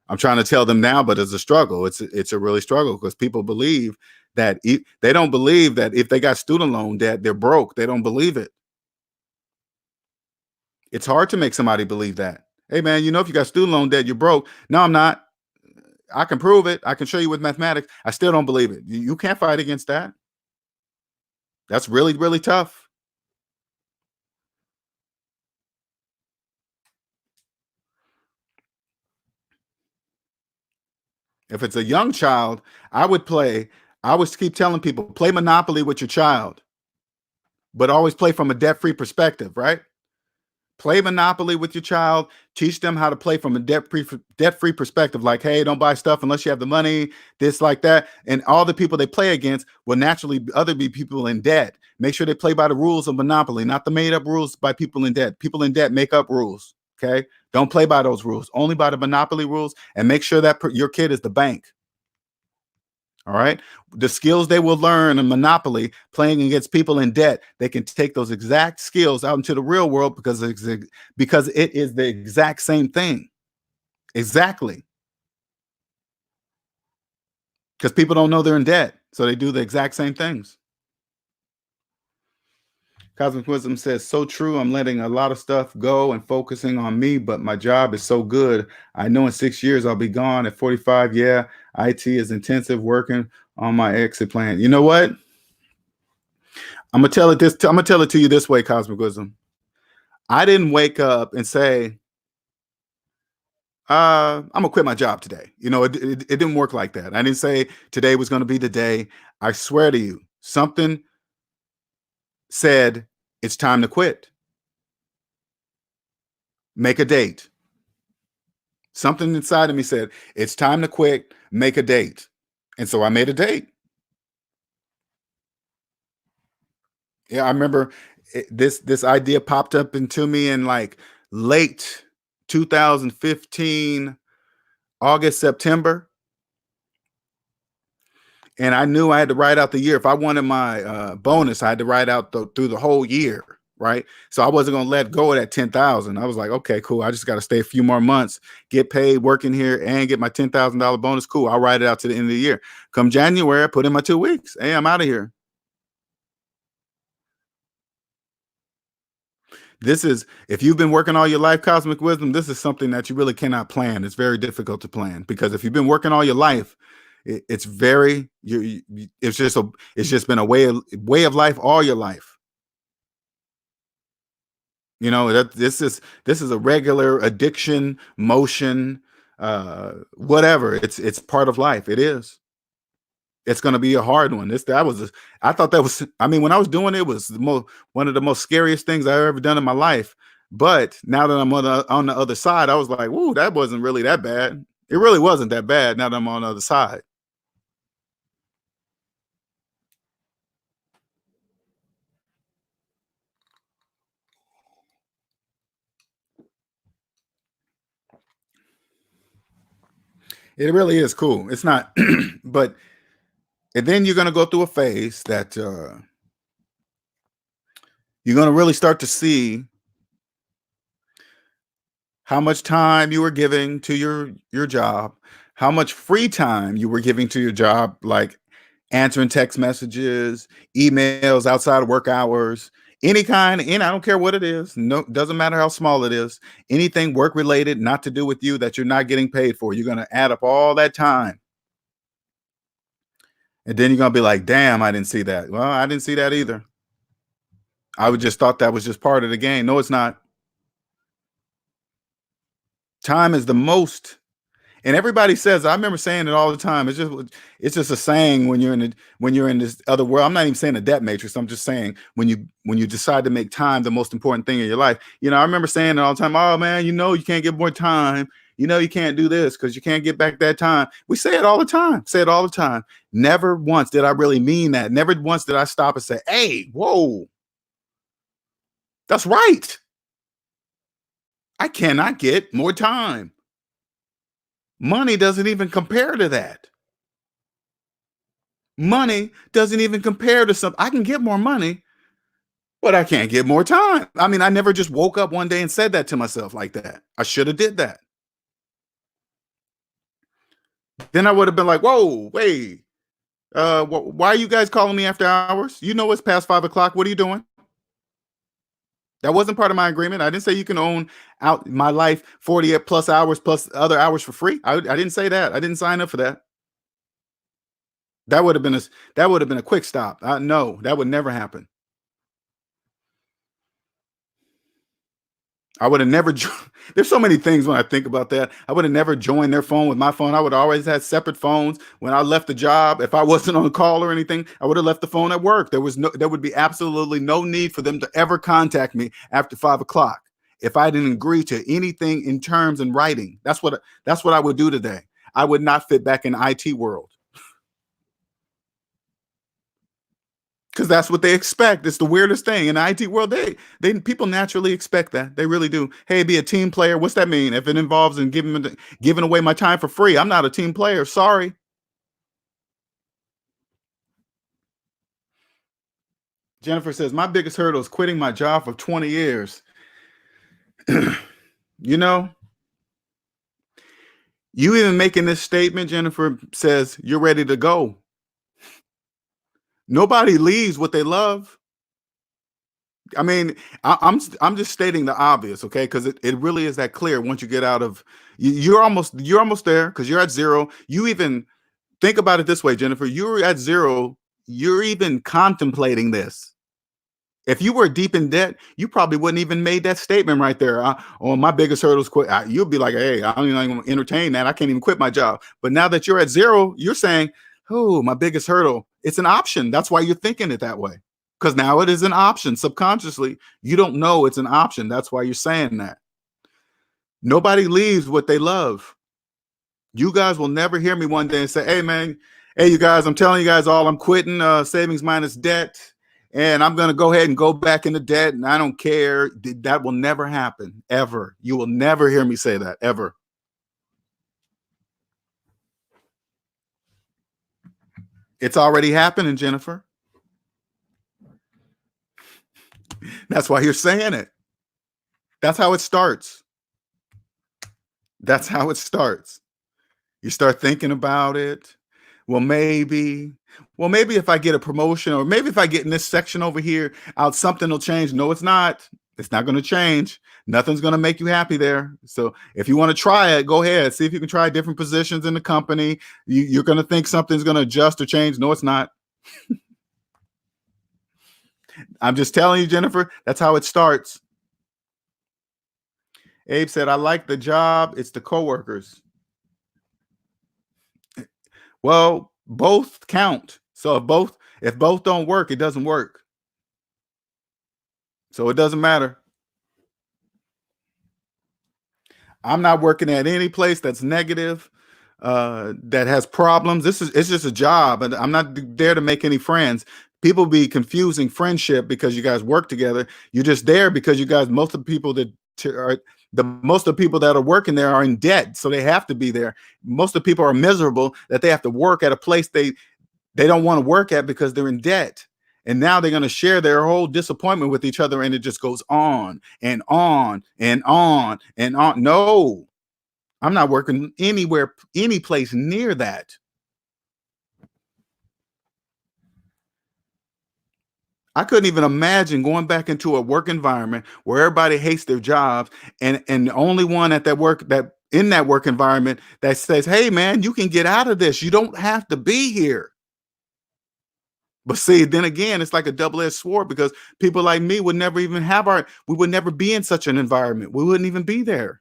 I'm trying to tell them now, but it's a struggle. It's a really struggle because people believe that they don't believe that if they got student loan debt, they're broke. They don't believe it. It's hard to make somebody believe that. Hey man, if you got student loan debt, you're broke. No, I'm not. I can prove it. I can show you with mathematics. I still don't believe it. You can't fight against that. That's really, really tough. If it's a young child, I would keep telling people, play Monopoly with your child, but always play from a debt-free perspective, right? Play Monopoly with your child. Teach them how to play from a debt-free perspective. Like, hey, don't buy stuff unless you have the money, this, like that. And all the people they play against will naturally be people in debt. Make sure they play by the rules of Monopoly, not the made-up rules by people in debt. People in debt make up rules, okay? Don't play by those rules. Only by the Monopoly rules, and make sure that your kid is the bank. All right. The skills they will learn in Monopoly playing against people in debt, they can take those exact skills out into the real world because it is the exact same thing. Exactly. Because people don't know they're in debt. So they do the exact same things. Cosmic Wisdom says, so true. I'm letting a lot of stuff go and focusing on me, but my job is so good. I know in 6 years I'll be gone. At 45, yeah, IT is intensive, working on my exit plan. You know what? I'm gonna tell it to you this way, Cosmic Wisdom. I didn't wake up and say, I'm gonna quit my job today. It didn't work like that. I didn't say today was gonna be the day. I swear to you, something said it's time to quit. Make a date. Something inside of me said it's time to quit, make a date. And so I made a date. Yeah, I remember this idea popped up into me in like late 2015, August, September. And I knew I had to write out the year. If I wanted my bonus, I had to write out through the whole year, right? So I wasn't going to let go of that 10,000. I was like, okay, cool. I just got to stay a few more months, get paid, working here, and get my $10,000 bonus. Cool. I'll write it out to the end of the year. Come January, I put in my 2 weeks. Hey, I'm out of here. If you've been working all your life, Cosmic Wisdom, this is something that you really cannot plan. It's very difficult to plan because if you've been working all your life, it's just been a way of life all your life. This is a regular addiction, motion, whatever. It's part of life. It is. It's going to be a hard one. I thought that was, I mean, when I was doing it, it was one of the most scariest things I've ever done in my life. But now that I'm on the other side, I was like, whoa, that wasn't really that bad. It really wasn't that bad now that I'm on the other side. It really is cool. It's not, but and then you're going to go through a phase that you're going to really start to see how much time you were giving to your job, how much free time you were giving to your job, like answering text messages, emails outside of work hours, any kind, and I don't care what it is. No, doesn't matter how small it is. Anything work related, not to do with you that you're not getting paid for. You're gonna add up all that time. And then you're gonna be like, damn, I didn't see that. Well, I didn't see that either. I would just thought that was just part of the game. No, it's not. Time is the most. And everybody says, I remember saying it all the time. It's just a saying when you're in this other world. I'm not even saying a debt matrix. I'm just saying when you decide to make time the most important thing in your life. I remember saying it all the time. Oh man, you can't get more time. You can't do this because you can't get back that time. We say it all the time. Say it all the time. Never once did I really mean that. Never once did I stop and say, hey, whoa, that's right. I cannot get more time. Money doesn't even compare to that. Money doesn't even compare to something. I can get more money, but I can't get more time. I mean, I never just woke up one day and said that to myself like that. I should have did that. Then I would have been like, whoa, wait, why are you guys calling me after hours? You know it's past 5 o'clock. What are you doing? That wasn't part of my agreement. I didn't say you can own out my life 40 plus hours plus other hours for free. I didn't say that. I didn't sign up for that. That would have been a quick stop. No, that would never happen. I would have never. There's so many things when I think about that. I would have never joined their phone with my phone. I would always have separate phones. When I left the job, if I wasn't on call or anything, I would have left the phone at work. There would be absolutely no need for them to ever contact me after 5 o'clock if I didn't agree to anything in terms in writing. That's what I would do today. I would not fit back in the IT world. Because that's what they expect. It's the weirdest thing in the IT world. They people naturally expect that. They really do. Hey, be a team player. What's that mean? If it involves in giving away my time for free, I'm not a team player. Sorry. Jennifer says my biggest hurdle is quitting my job for 20 years. you know, you even making this statement, Jennifer, says you're ready to go. Nobody leaves what they love. I mean, I'm just stating the obvious, okay? Because it really is that clear once you get out of you're almost there because you're at zero. You even think about it this way, Jennifer. You're at zero. You're even contemplating this. If you were deep in debt, you probably wouldn't even made that statement right there. Oh, my biggest hurdle is quit. You'll be like, hey, I don't even entertain that. I can't even quit my job. But now that you're at zero, you're saying, oh, my biggest hurdle. It's an option. That's why you're thinking it that way. Because now it is an option subconsciously. You don't know it's an option. That's why you're saying that. Nobody leaves what they love. You guys will never hear me one day and say, hey, man, hey, you guys, I'm telling you guys all, I'm quitting savings minus debt. And I'm going to go ahead and go back into debt. And I don't care. That will never happen, ever. You will never hear me say that, ever. It's already happening, Jennifer. That's why you're saying it. That's how it starts. That's how it starts. You start thinking about it. Well, maybe if I get a promotion or maybe if I get in this section over here, something will change. No, it's not. It's not going to change. Nothing's going to make you happy there. So if you want to try it, go ahead. See if you can try different positions in the company. You're going to think something's going to adjust or change. No, it's not. I'm just telling you, Jennifer, that's how it starts. Abe said, I like the job. It's the coworkers. Well, both count. So if both don't work, it doesn't work. So it doesn't matter. I'm not working at any place that's negative, that has problems. It's just a job, and I'm not there to make any friends. People be confusing friendship because you guys work together. You're just there because you guys. Most of the people that are working there are in debt, so they have to be there. Most of the people are miserable that they have to work at a place they don't want to work at because they're in debt. And now they're going to share their whole disappointment with each other, and it just goes on and on and on and on. No, I'm not working anywhere, any place near that. I couldn't even imagine going back into a work environment where everybody hates their jobs, and the only one at that work that in that work environment that says, "Hey man, you can get out of this. You don't have to be here." But see, then again, it's like a double-edged sword, because people like me would never even have we would never be in such an environment. We wouldn't even be there.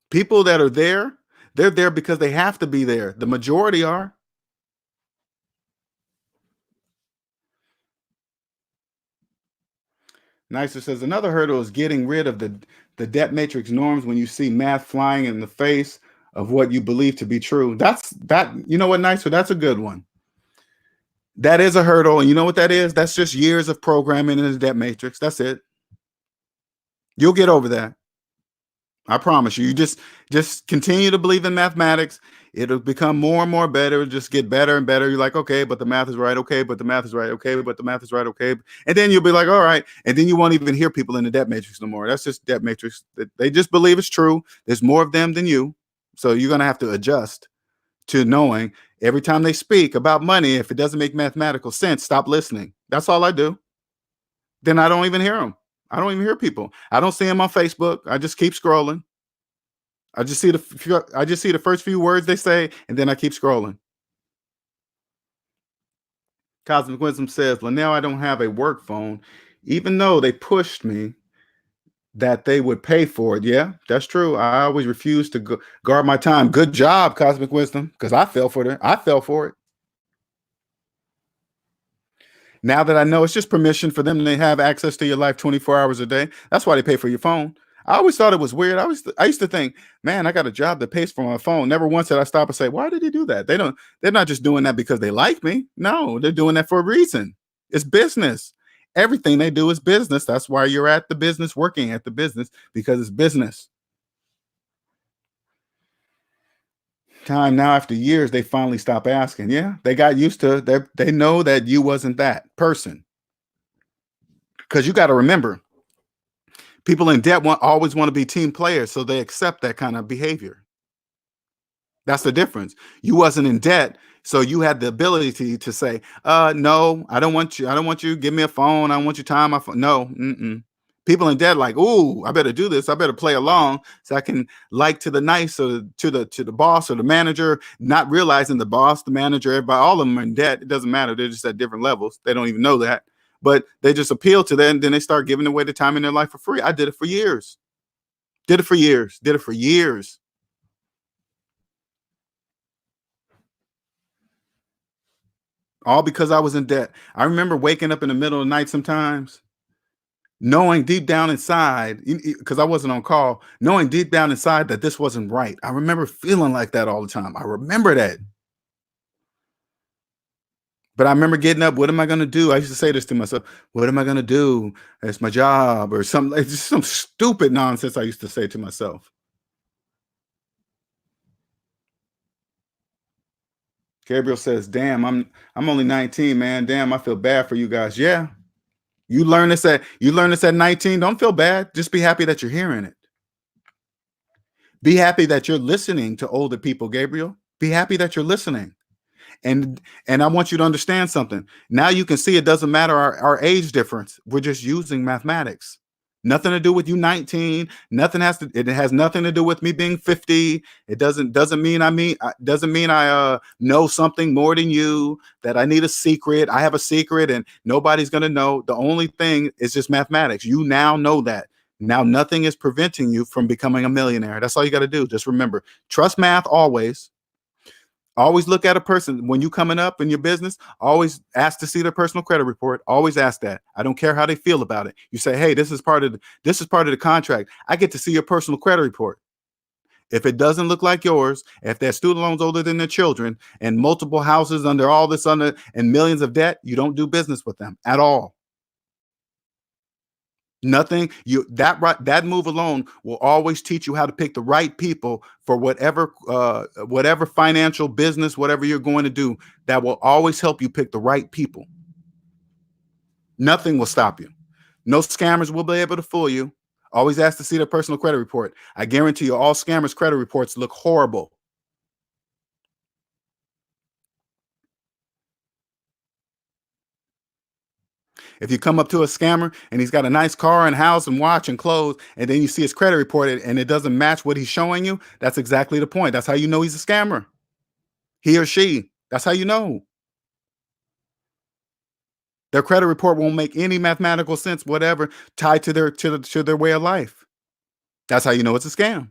People that are there, they're there because they have to be there. The majority are. Nicer says another hurdle is getting rid of the debt matrix norms when you see math flying in the face of what you believe to be true. You know what, Nicer? That's a good one. That is a hurdle. And you know what that is? That's just years of programming in the debt matrix. That's it. You'll get over that. I promise you. You just continue to believe in mathematics. It'll become more and more better. It'll just get better and better. You're like, okay, but the math is right. Okay, but the math is right. Okay, but the math is right. Okay. And then you'll be like, all right. And then you won't even hear people in the debt matrix no more. That's just debt matrix. They just believe it's true. There's more of them than you. So you're going to have to adjust to knowing every time they speak about money, if it doesn't make mathematical sense, stop listening. That's all I do. Then I don't even hear them. I don't even hear people. I don't see them on Facebook. I just keep scrolling. I just see the first few words they say, and then I keep scrolling. Cosmic Wisdom says, Linnell, I don't have a work phone, even though they pushed me that they would pay for it. Yeah, that's true. I always refuse to guard my time. Good job, Cosmic Wisdom, because I fell for it. I fell for it. Now that I know, it's just permission for them to have access to your life 24 hours a day. That's why they pay for your phone. I always thought it was weird. I used to think, man, I got a job that pays for my phone. Never once did I stop and say, why did he do that? They're not just doing that because they like me. No, they're doing that for a reason. It's business. Everything they do is business. That's why you're at the business, working at the business, because it's business. Time now, after years, they finally stop asking. Yeah, they got used to that. They know that you wasn't that person. Because you got to remember, people in debt always want to be team players, so they accept that kind of behavior. That's the difference. You wasn't in debt, so you had the ability to say, no, I don't want you. I don't want you. Give me a phone. I don't want your time. My phone. No. Mm-mm. People in debt like, ooh, I better do this. I better play along so I can like to the nice or to the boss or the manager, not realizing the boss, the manager, everybody, all of them are in debt. It doesn't matter. They're just at different levels. They don't even know that. But they just appeal to them, and then they start giving away the time in their life for free. I did it for years. Did it for years. Did it for years. All because I was in debt. I remember waking up in the middle of the night sometimes, knowing deep down inside, because I wasn't on call, knowing deep down inside that this wasn't right. I remember feeling like that all the time. I remember that. But I remember getting up. What am I going to do? I used to say this to myself. What am I going to do? It's my job or something. It's just some stupid nonsense I used to say to myself. Gabriel says, damn, I'm only 19, man. Damn, I feel bad for you guys. Yeah. You learn this at 19. Don't feel bad. Just be happy that you're hearing it. Be happy that you're listening to older people, Gabriel. Be happy that you're listening. And I want you to understand something. Now you can see it doesn't matter our age difference. We're just using mathematics. Nothing to do with you 19. It has nothing to do with me being 50. It doesn't mean I know something more than you, that I need a secret. I have a secret and nobody's gonna know. The only thing is just mathematics. You now know that. Now nothing is preventing you from becoming a millionaire. That's all you got to do. Just remember, trust math always. Always look at a person when you coming up in your business. Always ask to see their personal credit report. Always ask that. I don't care how they feel about it. You say, "Hey, this is part of the contract. I get to see your personal credit report. If it doesn't look like yours, if their student loans older than their children, and multiple houses under all this and millions of debt, you don't do business with them at all." Nothing you that move alone will always teach you how to pick the right people for whatever financial business, whatever you're going to do. That will always help you pick the right people. Nothing will stop you. No scammers will be able to fool you. Always ask to see their personal credit report. I guarantee you, all scammers' credit reports look horrible. If you come up to a scammer and he's got a nice car and house and watch and clothes, and then you see his credit report and it doesn't match what he's showing you, that's exactly the point. That's how you know he's a scammer. He or she. That's how you know. Their credit report won't make any mathematical sense, whatever, tied to their way of life. That's how you know it's a scam.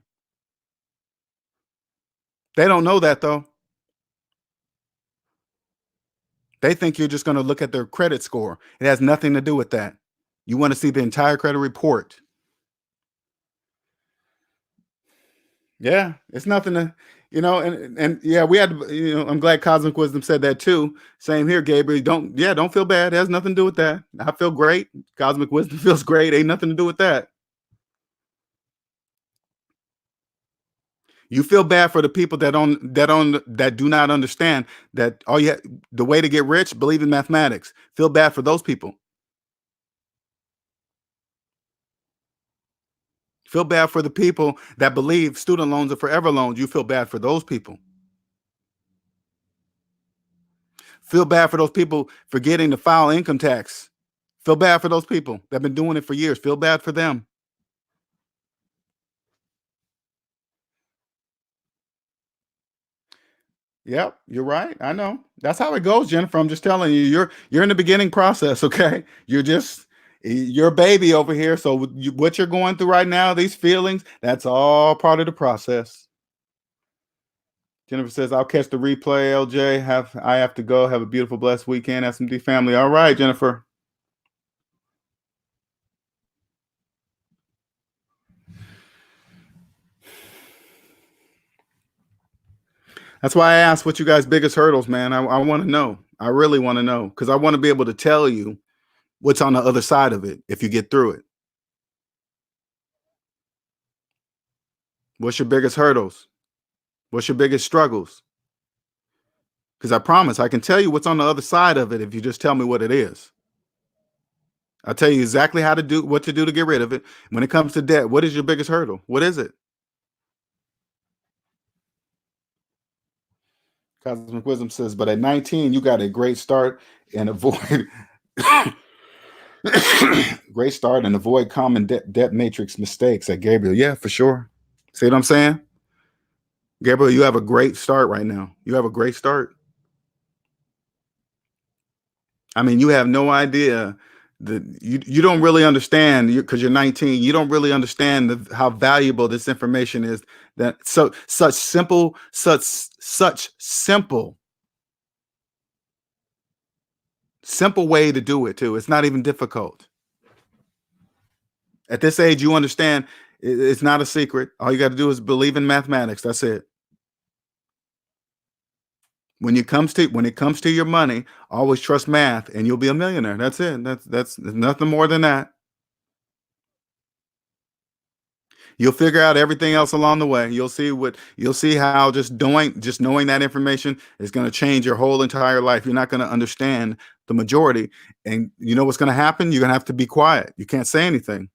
They don't know that though. They think you're just going to look at their credit score. It has nothing to do with that. You want to see the entire credit report. Yeah, it's nothing to, and yeah, we had to, I'm glad Cosmic Wisdom said that too. Same here, Gabriel. Don't feel bad. It has nothing to do with that. I feel great. Cosmic Wisdom feels great. Ain't nothing to do with that. You feel bad for the people that do not understand that the way to get rich, believe in mathematics. Feel bad for those people. Feel bad for the people that believe student loans are forever loans. You feel bad for those people. Feel bad for those people forgetting to file income tax. Feel bad for those people that have been doing it for years. Feel bad for them. Yep, you're right. I know. That's how it goes, Jennifer. I'm just telling you, you're in the beginning process, okay? You're a baby over here. So what you're going through right now, these feelings, that's all part of the process. Jennifer says, I'll catch the replay, LJ. I have to go. Have a beautiful, blessed weekend, SMD family. All right, Jennifer. That's why I asked what you guys' biggest hurdles, man. I want to know. I really want to know because I want to be able to tell you what's on the other side of it if you get through it. What's your biggest hurdles? What's your biggest struggles? Because I promise I can tell you what's on the other side of it if you just tell me what it is. I'll tell you exactly what to do to get rid of it. When it comes to debt, what is your biggest hurdle? What is it? Cosmic Wisdom says, but at 19, you got a great start and avoid great start and avoid common debt matrix mistakes at Gabriel. Yeah, for sure. See what I'm saying? Gabriel, you have a great start right now. You have a great start. I mean, you have no idea that you don't really understand because you're 19. You don't really understand how valuable this information is. That such simple way to do it too. It's not even difficult. At this age, you understand it's not a secret. All you got to do is believe in mathematics. That's it. When it comes to your money, always trust math, and you'll be a millionaire. That's it. That's nothing more than that. You'll figure out everything else along the way. You'll see how just knowing that information is going to change your whole entire life. You're not going to understand the majority, and you know what's going to happen. You're going to have to be quiet. You can't say anything.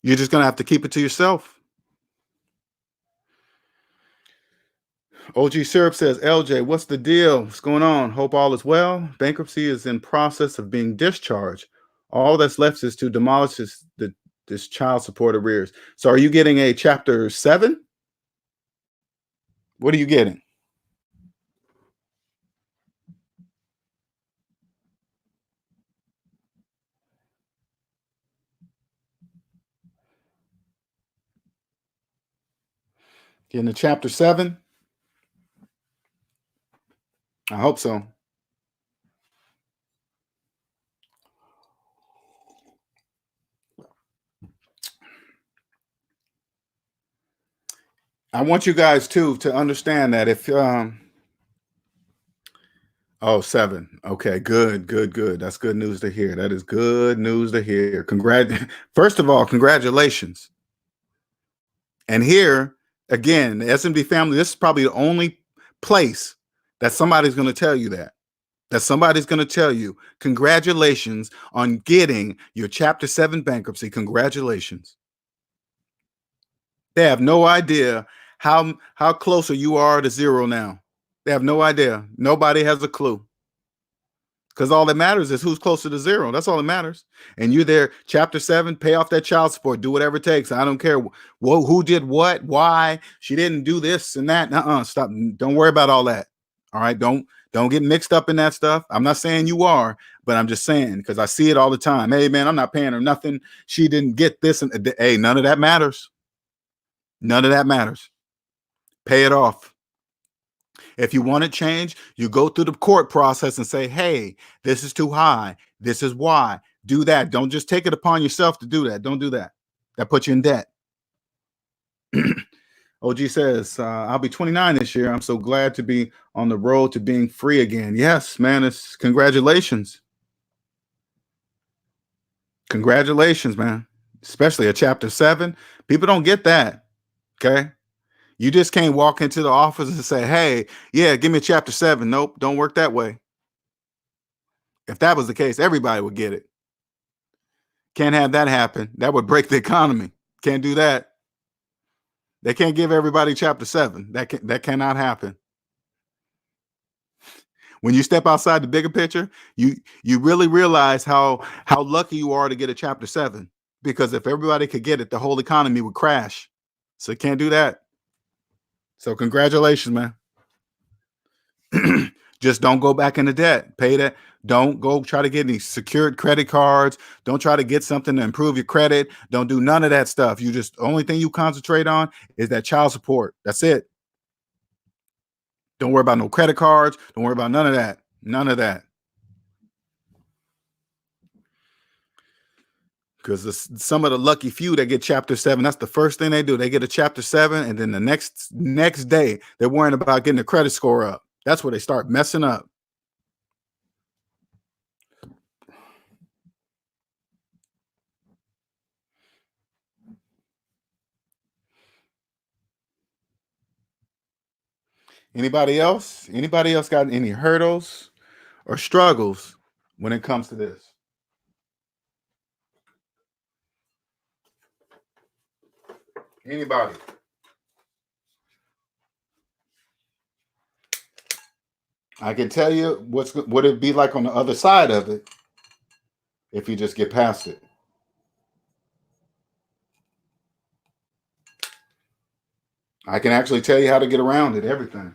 You're just going to have to keep it to yourself. OG Syrup says, LJ, what's the deal? What's going on? Hope all is well. Bankruptcy is in process of being discharged. All that's left is to demolish this child support arrears. So are you getting a chapter 7? What are you getting? Getting a chapter 7? I hope so. I want you guys too to understand that if Oh, 7. Okay, good, good, good. That's good news to hear. That is good news to hear. First of all, congratulations. And here, again, the SMD family, this is probably the only place that somebody's going to tell you that somebody's going to tell you, congratulations on getting your Chapter 7 bankruptcy. Congratulations. They have no idea how closer you are to zero now. They have no idea. Nobody has a clue. Because all that matters is who's closer to zero. That's all that matters. And you're there, Chapter 7, pay off that child support, do whatever it takes. I don't care who did what, why she didn't do this and that. Stop. Don't worry about all that. All right. Don't get mixed up in that stuff. I'm not saying you are, but I'm just saying because I see it all the time. Hey, man, I'm not paying her nothing. She didn't get this. And hey, none of that matters. None of that matters. Pay it off. If you want to change, you go through the court process and say, hey, this is too high. This is why. Do that. Don't just take it upon yourself to do that. Don't do that. That puts you in debt. OG says, I'll be 29 this year. I'm so glad to be on the road to being free again. Yes, man. It's congratulations. Congratulations, man. Especially a Chapter 7. People don't get that. Okay. You just can't walk into the office and say, hey, yeah, give me a Chapter 7. Nope, don't work that way. If that was the case, everybody would get it. Can't have that happen. That would break the economy. Can't do that. They can't give everybody Chapter 7. That cannot happen. When you step outside the bigger picture, you really realize how lucky you are to get a Chapter 7. Because if everybody could get it, the whole economy would crash. So you can't do that. So congratulations, man. Just don't go back into debt. Pay that. Don't go try to get any secured credit cards. Don't try to get something to improve your credit. Don't do none of that stuff. You just, only thing you concentrate on is that child support. That's it. Don't worry about no credit cards. Don't worry about none of that. None of that. Because some of the lucky few that get Chapter 7, that's the first thing they do. They get a Chapter 7, and then the next day, they're worrying about getting the credit score up. That's where they start messing up. Anybody else? Anybody else got any hurdles or struggles when it comes to this? Anybody? I can tell you what it'd be like on the other side of it if you just get past it. I can actually tell you how to get around it, everything.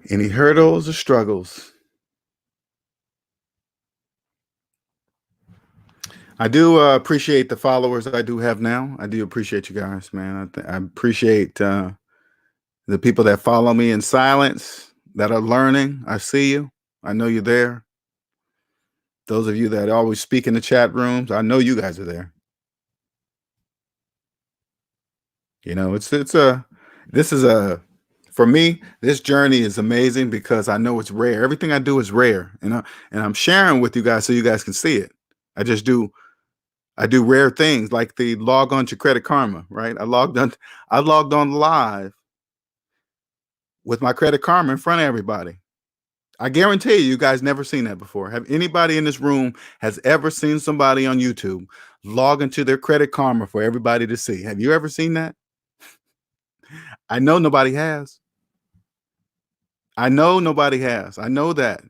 Any hurdles or struggles? I do appreciate the followers I do have now. I do appreciate you guys, man. I appreciate the people that follow me in silence, that are learning. I see you. I know you're there. Those of you that always speak in the chat rooms, I know you guys are there. You know, for me, this journey is amazing because I know it's rare. Everything I do is rare, and I'm sharing with you guys so you guys can see it. I do rare things like the log on to Credit Karma, right? I logged on live with my Credit Karma in front of everybody. I guarantee you guys never seen that before. Have anybody in this room has ever seen somebody on YouTube log into their Credit Karma for everybody to see? Have you ever seen that? I know nobody has. I know nobody has. I know that.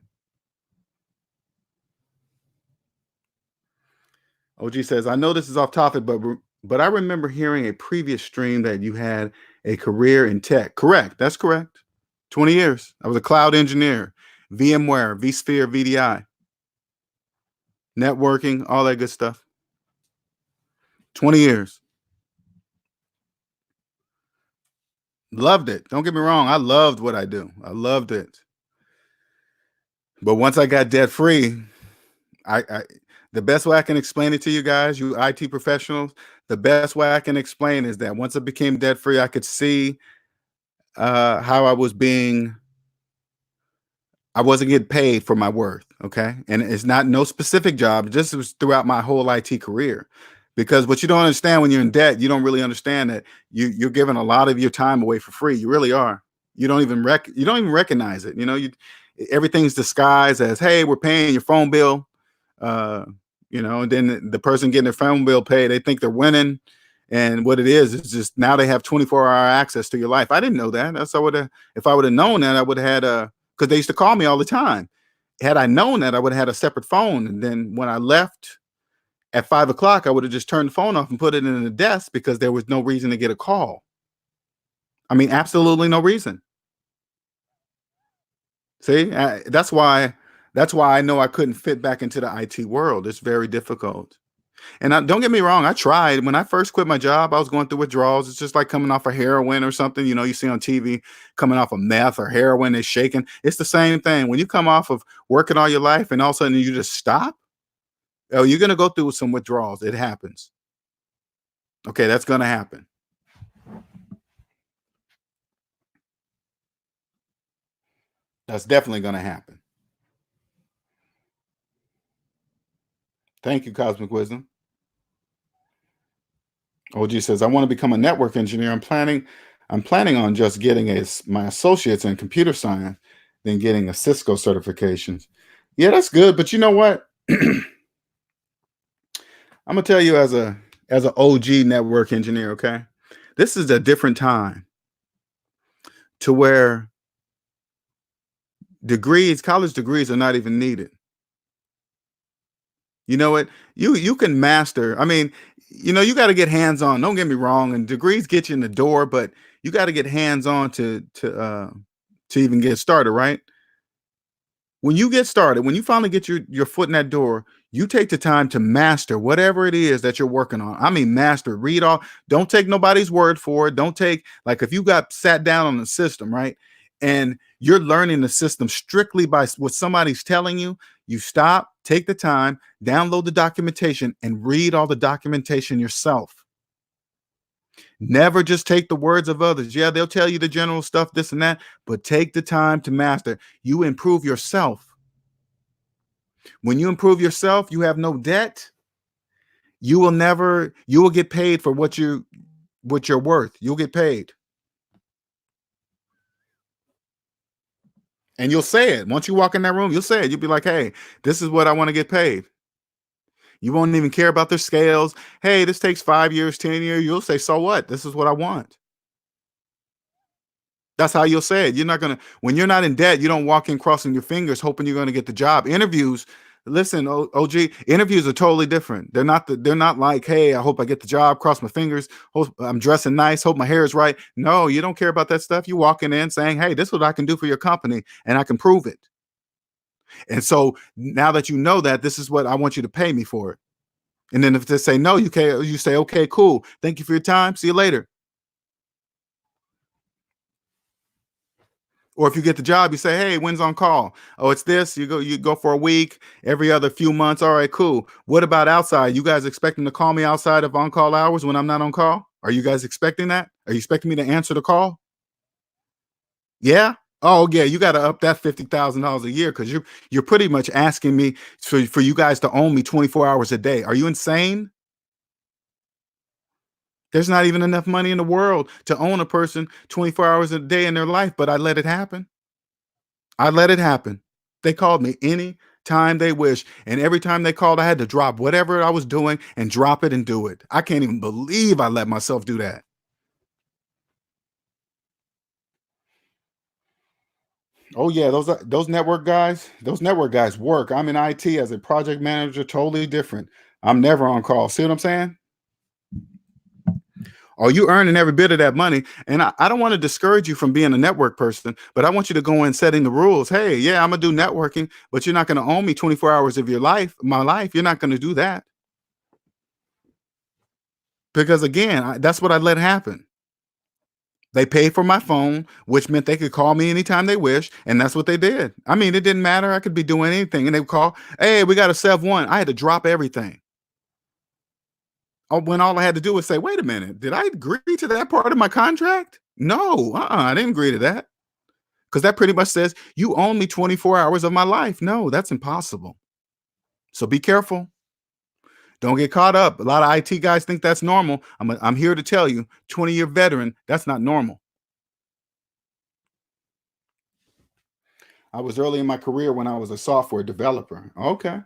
OG says, I know this is off topic, but I remember hearing a previous stream that you had a career in tech. Correct. That's correct. 20 years. I was a cloud engineer, VMware, vSphere, VDI, networking, all that good stuff. 20 years. Loved it. Don't get me wrong. I loved what I do. I loved it. But once I got debt free, I the best way I can explain it to you guys, you IT professionals, the best way I can explain is that once I became debt free, I could see how I wasn't getting paid for my worth. Okay. And it's not no specific job, just was throughout my whole IT career. Because what you don't understand when you're in debt, you don't really understand that you're giving a lot of your time away for free. You really are. You don't even recognize it. Everything's disguised as, hey, we're paying your phone bill. Uh, and then the person getting their phone bill paid, they think they're winning. And what it is just now they have 24-hour access to your life. I didn't know that. That's I would have If I would have known that, I would have had because they used to call me all the time. Had I known that, I would have had a separate phone. And then when I left at 5 o'clock, I would have just turned the phone off and put it in the desk because there was no reason to get a call. I mean, absolutely no reason. See, that's why I know I couldn't fit back into the IT world. It's very difficult. And don't get me wrong, I tried. When I first quit my job, I was going through withdrawals. It's just like coming off of heroin or something. You see on TV coming off of meth or heroin, they're shaking. It's the same thing. When you come off of working all your life and all of a sudden you just stop, oh, you're going to go through some withdrawals. It happens. Okay, that's going to happen. That's definitely going to happen. Thank you, Cosmic Wisdom. OG says, I want to become a network engineer. I'm planning on just getting my associates in computer science, then getting a Cisco certification. Yeah, that's good. But you know what? I'm gonna tell you as a OG network engineer, okay? This is a different time to where college degrees are not even needed. You know what? You can master. I mean, you got to get hands on. Don't get me wrong, and degrees get you in the door, but you got to get hands on to even get started, right? When you get started, when you finally get your foot in that door, you take the time to master whatever it is that you're working on. I mean, master, read all, don't take nobody's word for it. Don't take, like, if you got sat down on the system, right? And you're learning the system strictly by what somebody's telling you, you stop, take the time, download the documentation, and read all the documentation yourself. Never just take the words of others. Yeah, they'll tell you the general stuff, this and that, but take the time to master. You improve yourself. When you improve yourself, you have no debt. You will get paid for what you're worth. You'll get paid. And you'll say it. Once you walk in that room, you'll say it. You'll be like, hey, this is what I want to get paid. You won't even care about their scales. Hey, this takes 5 years, 10 years. You'll say, so what? This is what I want. That's how you'll say it. When you're not in debt, you don't walk in crossing your fingers, hoping you're going to get the job. Interviews, listen, OG, interviews are totally different. They're not like, hey, I hope I get the job, cross my fingers, hope I'm dressing nice, hope my hair is right. No, you don't care about that stuff. You walking in saying, hey, this is what I can do for your company, and I can prove it. And so now that you know that, this is what I want you to pay me for it. And then if they say no, you say, okay, cool. Thank you for your time. See you later. Or if you get the job, you say, hey, when's on call? Oh, it's this. You go for a week, every other few months. All right, cool. What about outside? You guys expecting to call me outside of on-call hours when I'm not on call? Are you guys expecting that? Are you expecting me to answer the call? Yeah. Oh, yeah. You got to up that $50,000 a year because you're pretty much asking me for you guys to own me 24 hours a day. Are you insane? There's not even enough money in the world to own a person 24 hours a day in their life, but I let it happen. I let it happen. They called me any time they wish, and every time they called, I had to drop whatever I was doing and drop it and do it. I can't even believe I let myself do that. Oh yeah, those network guys. Those network guys work. I'm in IT as a project manager, totally different. I'm never on call. See what I'm saying? Oh, you earning every bit of that money. And I don't want to discourage you from being a network person, but I want you to go in setting the rules. Hey, yeah, I'm gonna do networking, but you're not gonna own me 24 hours of my life. You're not gonna do that. Because again, that's what I let happen. They paid for my phone, which meant they could call me anytime they wish, and that's what they did. I mean, it didn't matter. I could be doing anything, and they would call, "Hey, we got a Sev One." I had to drop everything. Oh, when all I had to do was say, "Wait a minute, did I agree to that part of my contract? No, I didn't agree to that." Because that pretty much says you own me 24 hours of my life. No, that's impossible. So be careful. Don't get caught up. A lot of IT guys think that's normal. I'm here to tell you, 20-year veteran, that's not normal. I was early in my career when I was a software developer. Okay.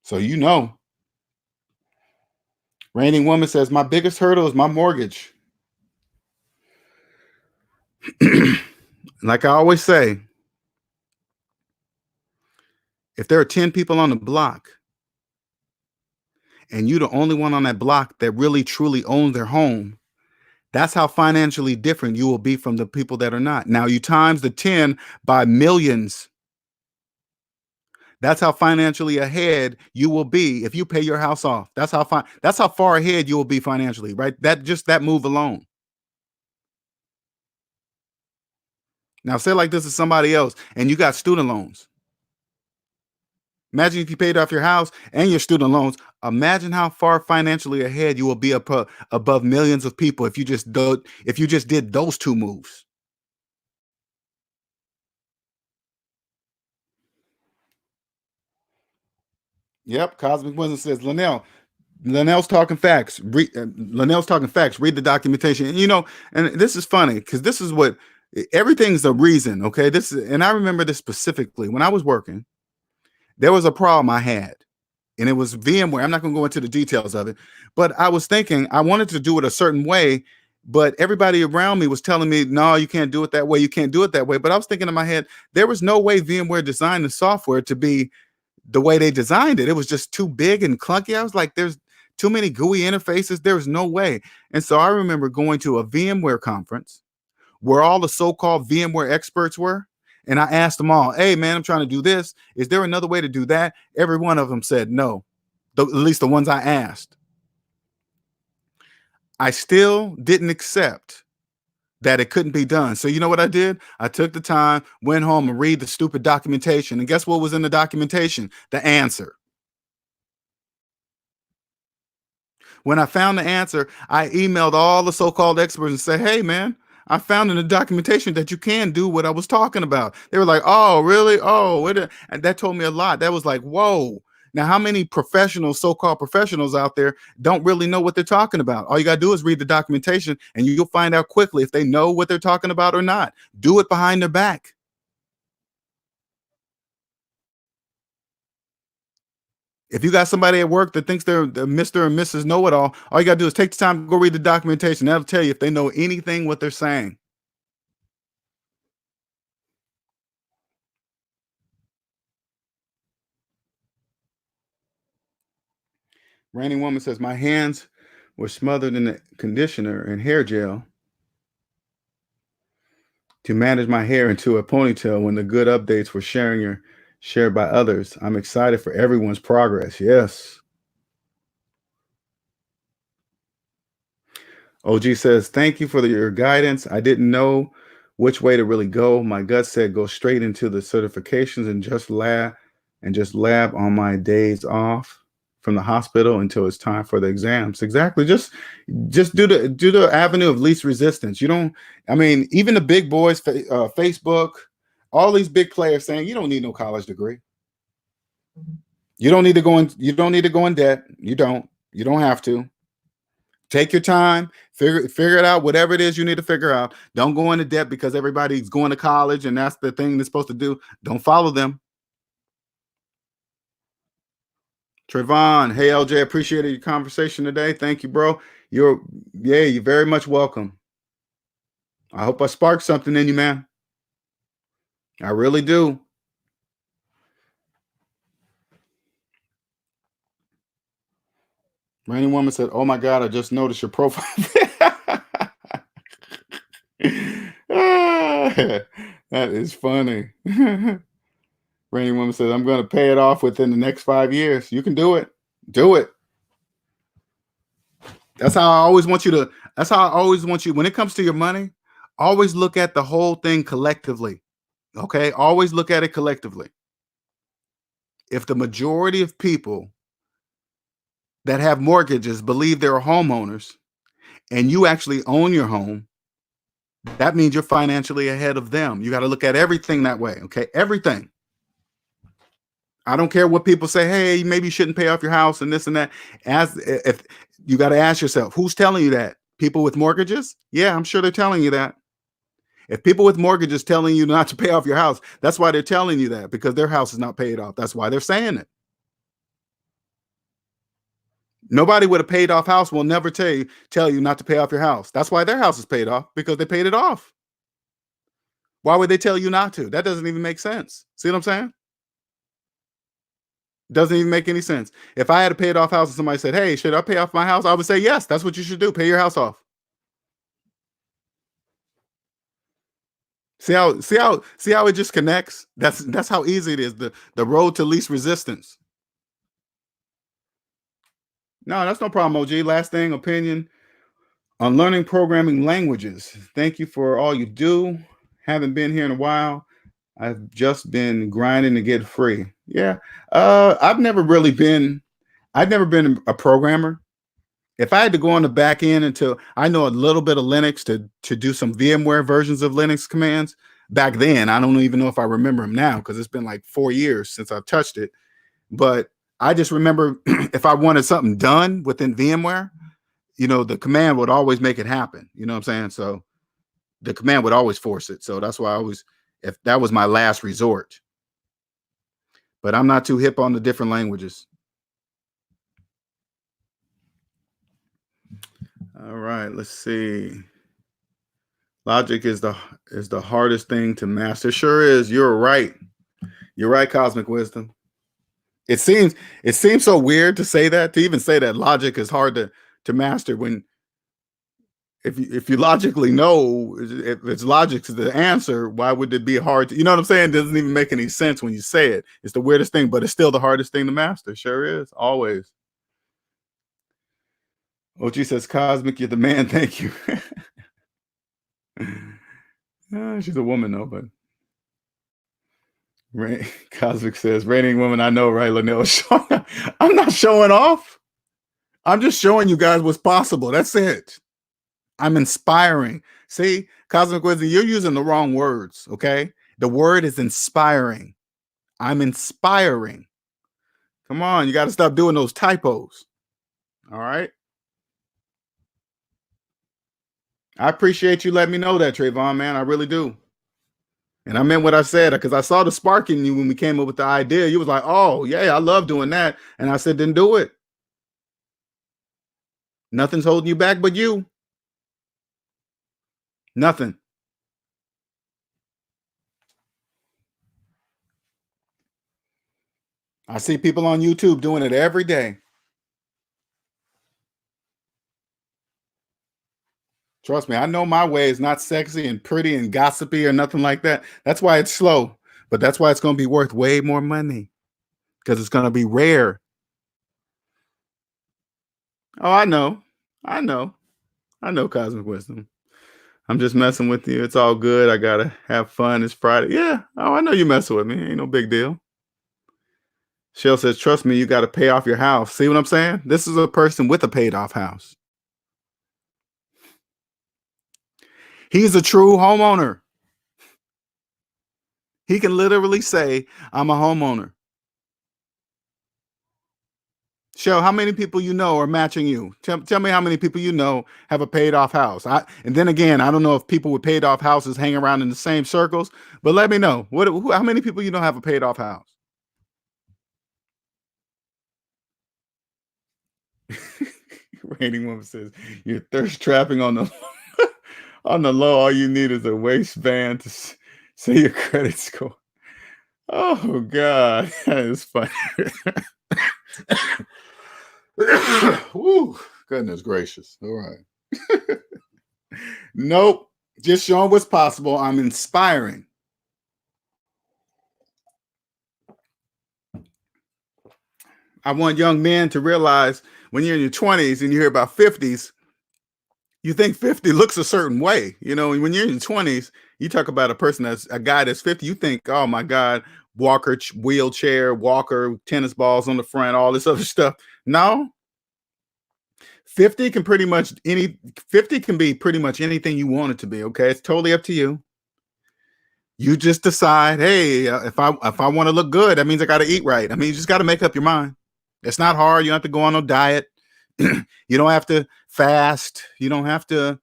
So you know. Reigning woman says, my biggest hurdle is my mortgage. Like I always say, if there are 10 people on the block and you're the only one on that block that really truly owns their home, that's how financially different you will be from the people that are not. Now you times the 10 by millions. That's how financially ahead you will be if you pay your house off. That's how far ahead you will be financially, right? That move alone. Now say like this is somebody else and you got student loans. Imagine if you paid off your house and your student loans. Imagine how far financially ahead you will be above millions of people if you just did those two moves. Yep, Cosmic Wisdom says, Linnell's talking facts. Linnell's talking facts. Read the documentation. And and this is funny because this is what everything's a reason. Okay, and I remember this specifically when I was working. There was a problem I had, and it was VMware. I'm not going to go into the details of it, but I was thinking I wanted to do it a certain way, but everybody around me was telling me, no, you can't do it that way. You can't do it that way. But I was thinking in my head, there was no way VMware designed the software to be the way they designed it. It was just too big and clunky. I was like, there's too many GUI interfaces. There's no way. And so I remember going to a VMware conference where all the so-called VMware experts were. And I asked them all, hey, man, I'm trying to do this. Is there another way to do that? Every one of them said no, at least the ones I asked. I still didn't accept that it couldn't be done. So you know what I did? I took the time, went home and read the stupid documentation. And guess what was in the documentation? The answer. When I found the answer, I emailed all the so-called experts and said, hey, man, I found in the documentation that you can do what I was talking about. They were like, oh, really? Oh, and that told me a lot. That was like, whoa. Now, how many professionals, so-called professionals out there don't really know what they're talking about? All you got to do is read the documentation and you'll find out quickly if they know what they're talking about or not. Do it behind their back. If you got somebody at work that thinks they're the Mr. and Mrs. Know-it-all, all you got to do is take the time to go read the documentation. That'll tell you if they know anything what they're saying. Reigning woman says, my hands were smothered in the conditioner and hair gel to manage my hair into a ponytail when the good updates were shared by others. I'm excited for everyone's progress. Yes. OG says, thank you for your guidance. I didn't know which way to really go. My gut said go straight into the certifications and just lab on my days off from the hospital until it's time for the exams. Exactly. Just do the avenue of least resistance. Even the big boys, Facebook, all these big players saying you don't need no college degree. You don't need to go in debt. You don't have to. Take your time, figure it out, whatever it is you need to figure out. Don't go into debt because everybody's going to college and that's the thing they're supposed to do. Don't follow them. Trayvon, hey LJ, appreciated your conversation today. Thank you, bro. You're very much welcome. I hope I sparked something in you, man. I really do. Rainy woman said, oh my God, I just noticed your profile. That is funny. Rainy woman says, I'm going to pay it off within the next 5 years. You can do it. Do it. That's how I always want you when it comes to your money, Always look at the whole thing collectively. Okay? Always look at it collectively. If the majority of people that have mortgages believe they're homeowners and you actually own your home, that means you're financially ahead of them. You got to look at everything that way. Okay? Everything. I don't care what people say. Hey, maybe you shouldn't pay off your house and this and that. As if you got to ask yourself, who's telling you that? People with mortgages? Yeah, I'm sure they're telling you that. If people with mortgages telling you not to pay off your house, that's why they're telling you that, because their house is not paid off. That's why they're saying it. Nobody with a paid off house will never tell you not to pay off your house. That's why their house is paid off, because they paid it off. Why would they tell you not to? That doesn't even make sense. See what I'm saying? Doesn't even make any sense. If I had a paid off house and somebody said, "Hey, should I pay off my house?" I would say, "Yes, that's what you should do. Pay your house off." See how it just connects? That's how easy it is. The road to least resistance. No, that's no problem, OG. Last thing, opinion on learning programming languages. Thank you for all you do. Haven't been here in a while. I've just been grinding to get free. Yeah. I've never been a programmer. If I had to go on the back end until I know a little bit of Linux to do some VMware versions of Linux commands back then, I don't even know if I remember them now because it's been like 4 years since I've touched it. But I just remember if I wanted something done within VMware, the command would always make it happen. You know what I'm saying? So the command would always force it. So that's why I always, if that was my last resort. But I'm not too hip on the different languages. All right, let's see. Logic is the hardest thing to master. Sure is. You're right. You're right, Cosmic Wisdom. It seems so weird to say that, to even say that logic is hard to master when if you logically know if it's logic is the answer, why would it be hard to, you know what I'm saying? It doesn't even make any sense when you say it. It's the weirdest thing, but it's still the hardest thing to master. Sure is. Always. OG says, Cosmic, you're the man. Thank you. She's a woman though, but Cosmic says, reigning woman, I know, right, Linnell? I'm not showing off. I'm just showing you guys what's possible. That's it. I'm inspiring. See, Cosmic Wisdom, you're using the wrong words, okay? The word is inspiring. I'm inspiring. Come on, you got to stop doing those typos. All right? I appreciate you letting me know that, Trayvon, man. I really do. And I meant what I said because I saw the spark in you when we came up with the idea. You was like, oh, yeah, I love doing that. And I said, then do it. Nothing's holding you back but you. Nothing. I see people on YouTube doing it every day. Trust me, I know my way is not sexy and pretty and gossipy or nothing like that. That's why it's slow, but that's why it's going to be worth way more money because it's going to be rare. Oh, I know. I know. I know, Cosmic Wisdom. I'm just messing with you. It's all good. I got to have fun. It's Friday. Yeah. Oh, I know you messing with me. Ain't no big deal. Shell says, trust me, you got to pay off your house. See what I'm saying? This is a person with a paid off house. He's a true homeowner. He can literally say, I'm a homeowner. Shell, how many people you know are matching you? Tell me how many people you know have a paid off house. And then again, I don't know if people with paid off houses hang around in the same circles, but let me know. How many people you know have a paid off house? Rating woman says, you're thirst trapping on the on the low. All you need is a waistband to say your credit score. Oh God, that is funny. Woo, goodness gracious. All right. Nope. Just showing what's possible. I'm inspiring. I want young men to realize when you're in your 20s and you hear about 50s, You think 50 looks a certain way. When you're in your 20s, you talk about a person that's a guy that's 50, you think, oh my God, walker, wheelchair, walker, tennis balls on the front, all this other stuff. No, 50 can pretty much any 50 can be pretty much anything you want it to be. Okay. It's totally up to you. You just decide, hey, if I want to look good, that means I got to eat right. I mean, you just got to make up your mind. It's not hard. You don't have to go on no diet. You don't have to fast. You don't have to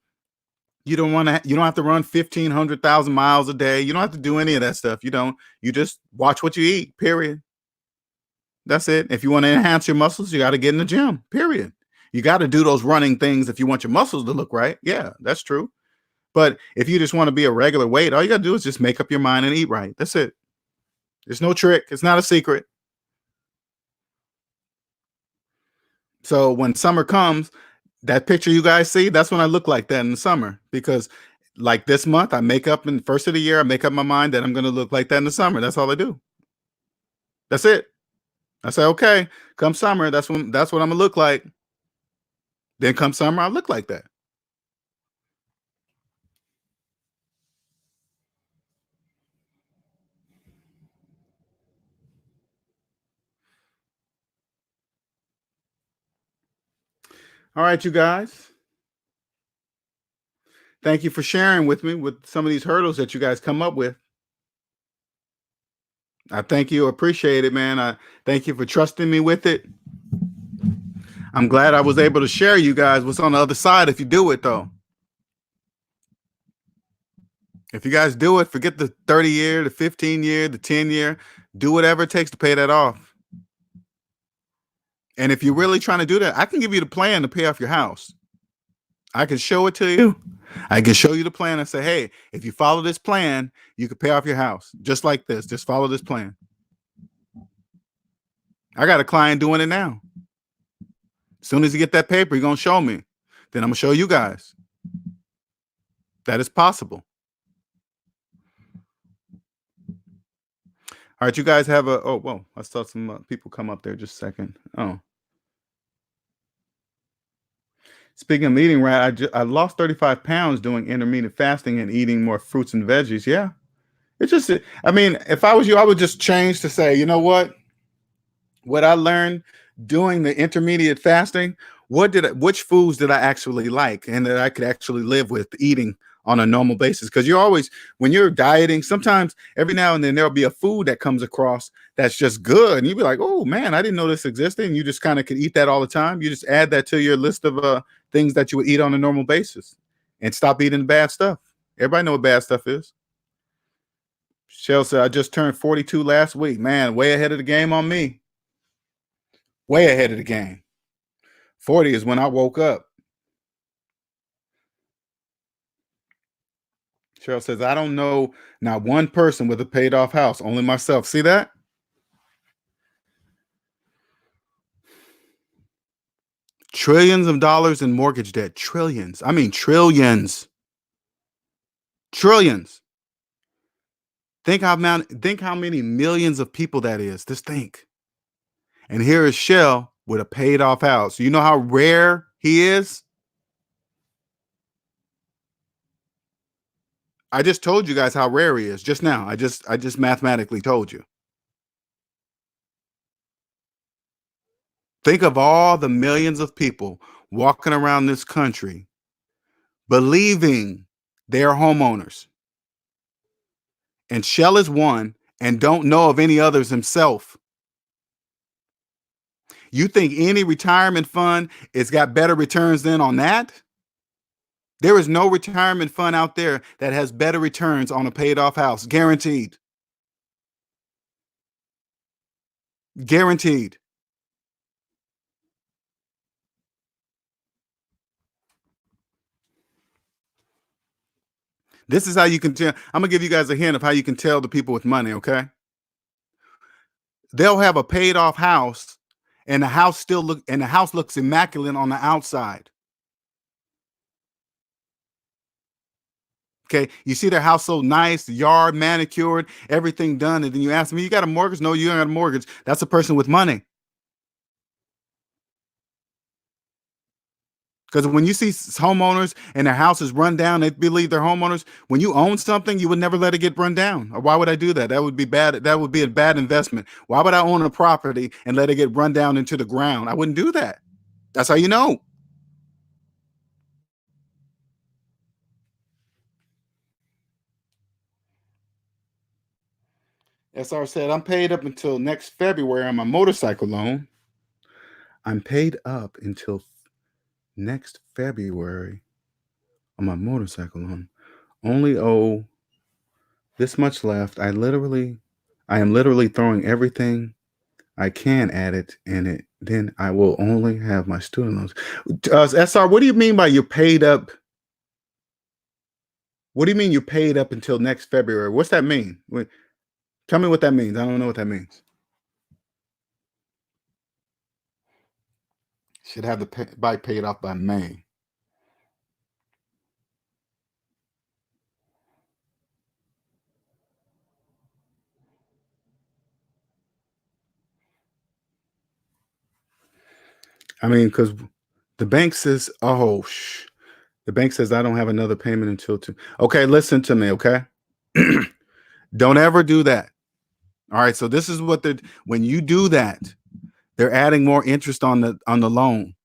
run 1,500,000 miles a day. You don't have to do any of that stuff. You just watch what you eat, period. That's it. If you want to enhance your muscles, you got to get in the gym, period. You got to do those running things if you want your muscles to look right. Yeah, that's true. But if you just want to be a regular weight, all you got to do is just make up your mind and eat right. That's it. There's no trick. It's not a secret. So when summer comes, that picture you guys see, that's when I look like that in the summer. Because like this month, I make up in the first of the year, I make up my mind that I'm going to look like that in the summer. That's all I do. That's it. I say, okay, come summer, that's what I'm gonna look like. Then come summer, I look like that. All right, you guys. Thank you for sharing with me with some of these hurdles that you guys come up with. I thank you, appreciate it, man. I thank you for trusting me with it. I'm glad I was able to share you guys what's on the other side if you do it though. If you guys do it, forget the 30-year, the 15-year, the 10-year, do whatever it takes to pay that off. And if you're really trying to do that, I can give you the plan to pay off your house. I can show it to you. I can show you the plan and say, hey, if you follow this plan, you can pay off your house just like this. Just follow this plan. I got a client doing it now. As soon as you get that paper, you're going to show me. Then I'm going to show you guys that it's possible. All right, you guys have a, oh, whoa, I saw some people come up there just a second. Oh. Speaking of eating right, I lost 35 pounds doing intermittent fasting and eating more fruits and veggies. Yeah. It's just, I mean, if I was you, I would just change to say, you know what I learned doing the intermediate fasting, which foods did I actually like and that I could actually live with eating on a normal basis? Because you're always, when you're dieting, sometimes every now and then there'll be a food that comes across that's just good. And you'll be like, oh man, I didn't know this existed. And you just kind of could eat that all the time. You just add that to your list of things that you would eat on a normal basis and stop eating bad stuff. Everybody know what bad stuff is. Shell said, I just turned 42 last week. Man, way ahead of the game on me. Way ahead of the game. 40 is when I woke up. Cheryl says, I don't know not one person with a paid off house, only myself. See that? Trillions of dollars in mortgage debt. Trillions. I mean, trillions. Trillions. Think how many millions of people that is. Just think. And here is Shell with a paid off house. You know how rare he is? I just told you guys how rare he is just now. I just mathematically told you. Think of all the millions of people walking around this country believing they're homeowners. And Shell is one and don't know of any others himself. You think any retirement fund has got better returns than on that? There is no retirement fund out there that has better returns on a paid off house. Guaranteed. Guaranteed. This is how you can tell. I'm gonna give you guys a hint of how you can tell the people with money, okay? They'll have a paid off house and the house looks immaculate on the outside. Okay, you see their house so nice, the yard manicured, everything done, and then you ask me, you got a mortgage? No, you don't got a mortgage. That's a person with money. Because when you see homeowners and their houses run down, they believe they're homeowners. When you own something, you would never let it get run down. Or why would I do that? That would be bad. That would be a bad investment. Why would I own a property and let it get run down into the ground? I wouldn't do that. That's how you know. SR said, I'm paid up until next February on my motorcycle loan. I'm paid up until next February on my motorcycle loan. Only owe this much left. I am literally throwing everything I can at it, and then I will only have my student loans. SR, what do you mean by you're paid up? What do you mean you're paid up until next February? What's that mean? Tell me what that means. I don't know what that means. Should have the bike paid off by May. I mean, because the bank says, the bank says I don't have another payment until two. Okay, listen to me, okay? Don't ever do that. All right, so this is what when you do that, they're adding more interest on the loan.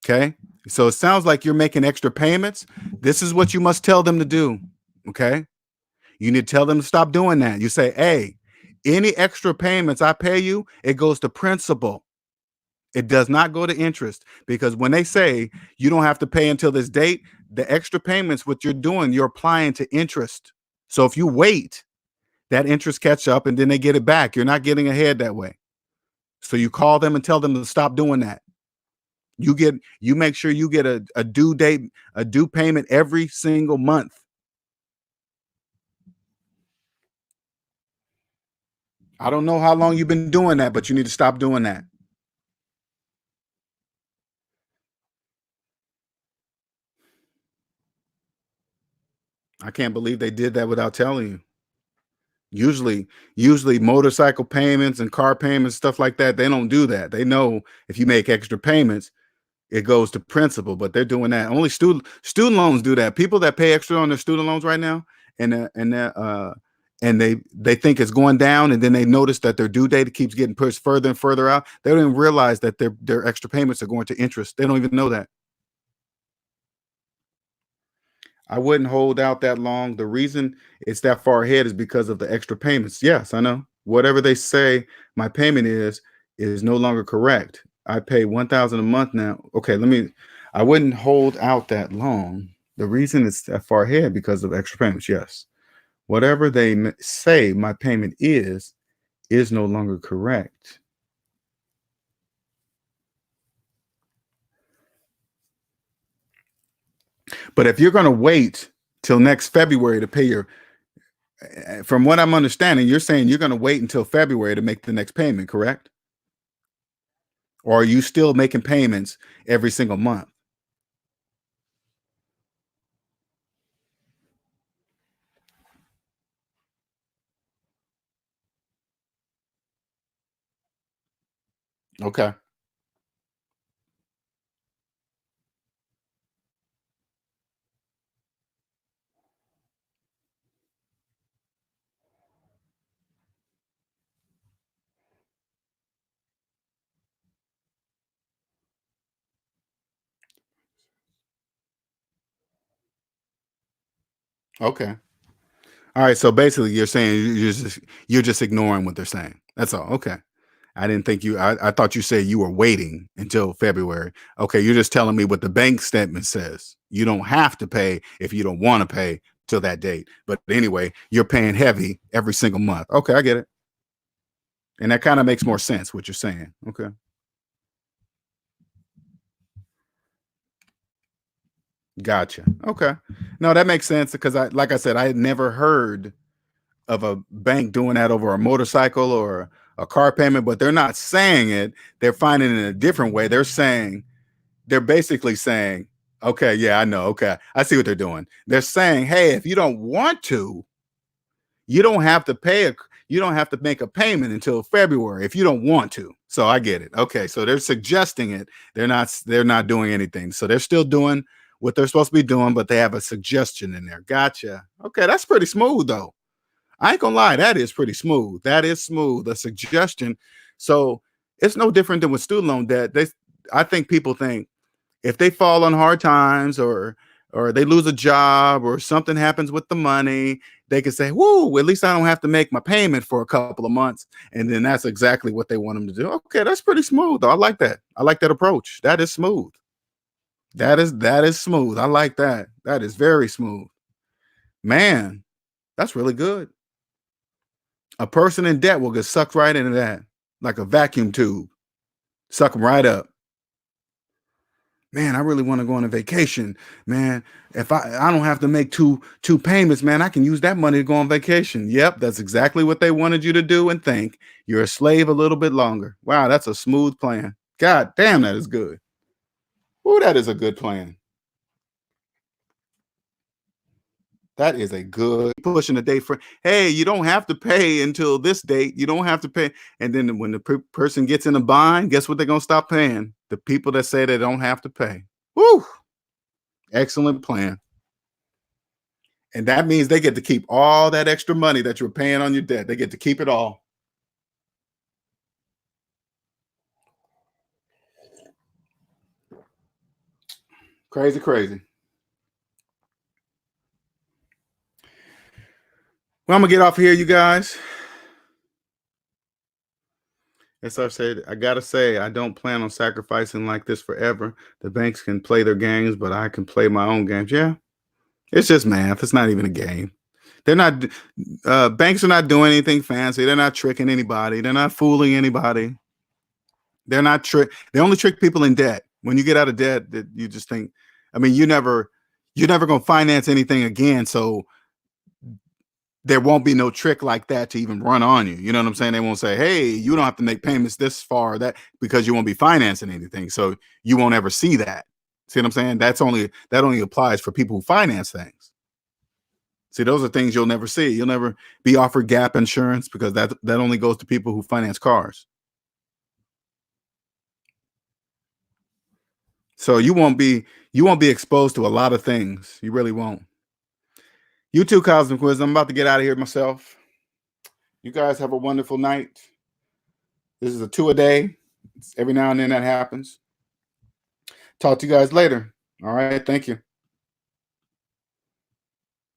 Okay? So it sounds like you're making extra payments. This is what you must tell them to do. Okay? You need to tell them to stop doing that. You say, hey, any extra payments I pay you, it goes to principal. It does not go to interest, because when they say you don't have to pay until this date, the extra payments, what you're doing, you're applying to interest. So if you wait, that interest catch up and then they get it back. You're not getting ahead that way. So you call them and tell them to stop doing that. You make sure you get a due date, a due payment every single month. I don't know how long you've been doing that, but you need to stop doing that. I can't believe they did that without telling you. Usually motorcycle payments and car payments, stuff like that, they don't do that. They know if you make extra payments, it goes to principal, but they're doing that. Only student loans do that. People that pay extra on their student loans right now, and they think it's going down, and then they notice that their due date keeps getting pushed further and further out. They don't even realize that their extra payments are going to interest. They don't even know that. I wouldn't hold out that long. The reason it's that far ahead is because of the extra payments. Yes, I know. Whatever they say my payment is no longer correct. I pay 1,000 a month now. Okay, I wouldn't hold out that long. The reason it's that far ahead because of extra payments. Yes. Whatever they say my payment is no longer correct. But if you're going to wait till next February to pay from what I'm understanding, you're saying you're going to wait until February to make the next payment, correct? Or are you still making payments every single month? Okay. Okay. All right. So basically, you're saying you're just ignoring what they're saying. That's all. Okay. I didn't think I thought you said you were waiting until February. Okay, you're just telling me what the bank statement says. You don't have to pay if you don't want to pay till that date. But anyway, you're paying heavy every single month. Okay, I get it. And that kind of makes more sense what you're saying. Okay. Gotcha. Okay. No, that makes sense because like I said, I had never heard of a bank doing that over a motorcycle or a car payment, but they're not saying it. They're finding it in a different way. They're basically saying, okay, yeah, I know. Okay. I see what they're doing. They're saying, hey, if you don't want to, you don't have to pay you don't have to make a payment until February if you don't want to. So I get it. Okay, so they're suggesting it. They're not doing anything. So they're still doing what they're supposed to be doing, but they have a suggestion in there. Gotcha. Okay, that's pretty smooth though. I ain't gonna lie, that is pretty smooth. That is smooth. A suggestion. So it's no different than with student loan debt. I think people think if they fall on hard times or they lose a job or something happens with the money, they can say, "Whoa, at least I don't have to make my payment for a couple of months." And then that's exactly what they want them to do. Okay, that's pretty smooth. I like that. I like that approach. That is smooth. That is smooth. I like that. That is very smooth. Man, that's really good. A person in debt will get sucked right into that like a vacuum tube. Suck them right up. Man, I really want to go on a vacation. Man, if I don't have to make two payments, man, I can use that money to go on vacation. Yep, that's exactly what they wanted you to do and think. You're a slave a little bit longer. Wow, that's a smooth plan. God damn, that is good. Oh, that is a good plan. That is a good pushing the date for, hey, you don't have to pay until this date. You don't have to pay. And then when the person gets in a bind, guess what they're going to stop paying? The people that say they don't have to pay. Woo! Excellent plan. And that means they get to keep all that extra money that you're paying on your debt. They get to keep it all. Crazy, crazy. Well, I'm going to get off here, you guys. As I've said, I gotta say, I don't plan on sacrificing like this forever. The banks can play their games, but I can play my own games. Yeah, it's just math. It's not even a game. They're not. Banks are not doing anything fancy. They're not tricking anybody. They're not fooling anybody. They're not trick. They only trick people in debt. When you get out of debt, that you just think. I mean, you're never gonna finance anything again. So there won't be no trick like that to even run on you. You know what I'm saying? They won't say, "Hey, you don't have to make payments this far," that because you won't be financing anything. So you won't ever see that. See what I'm saying? That only applies for people who finance things. See, those are things you'll never see. You'll never be offered gap insurance because that only goes to people who finance cars. So you won't be exposed to a lot of things. You really won't. You too, Cosmic Quiz. I'm about to get out of here myself. You guys have a wonderful night. This is a two a day. Every now and then that happens. Talk to you guys later. All right. Thank you.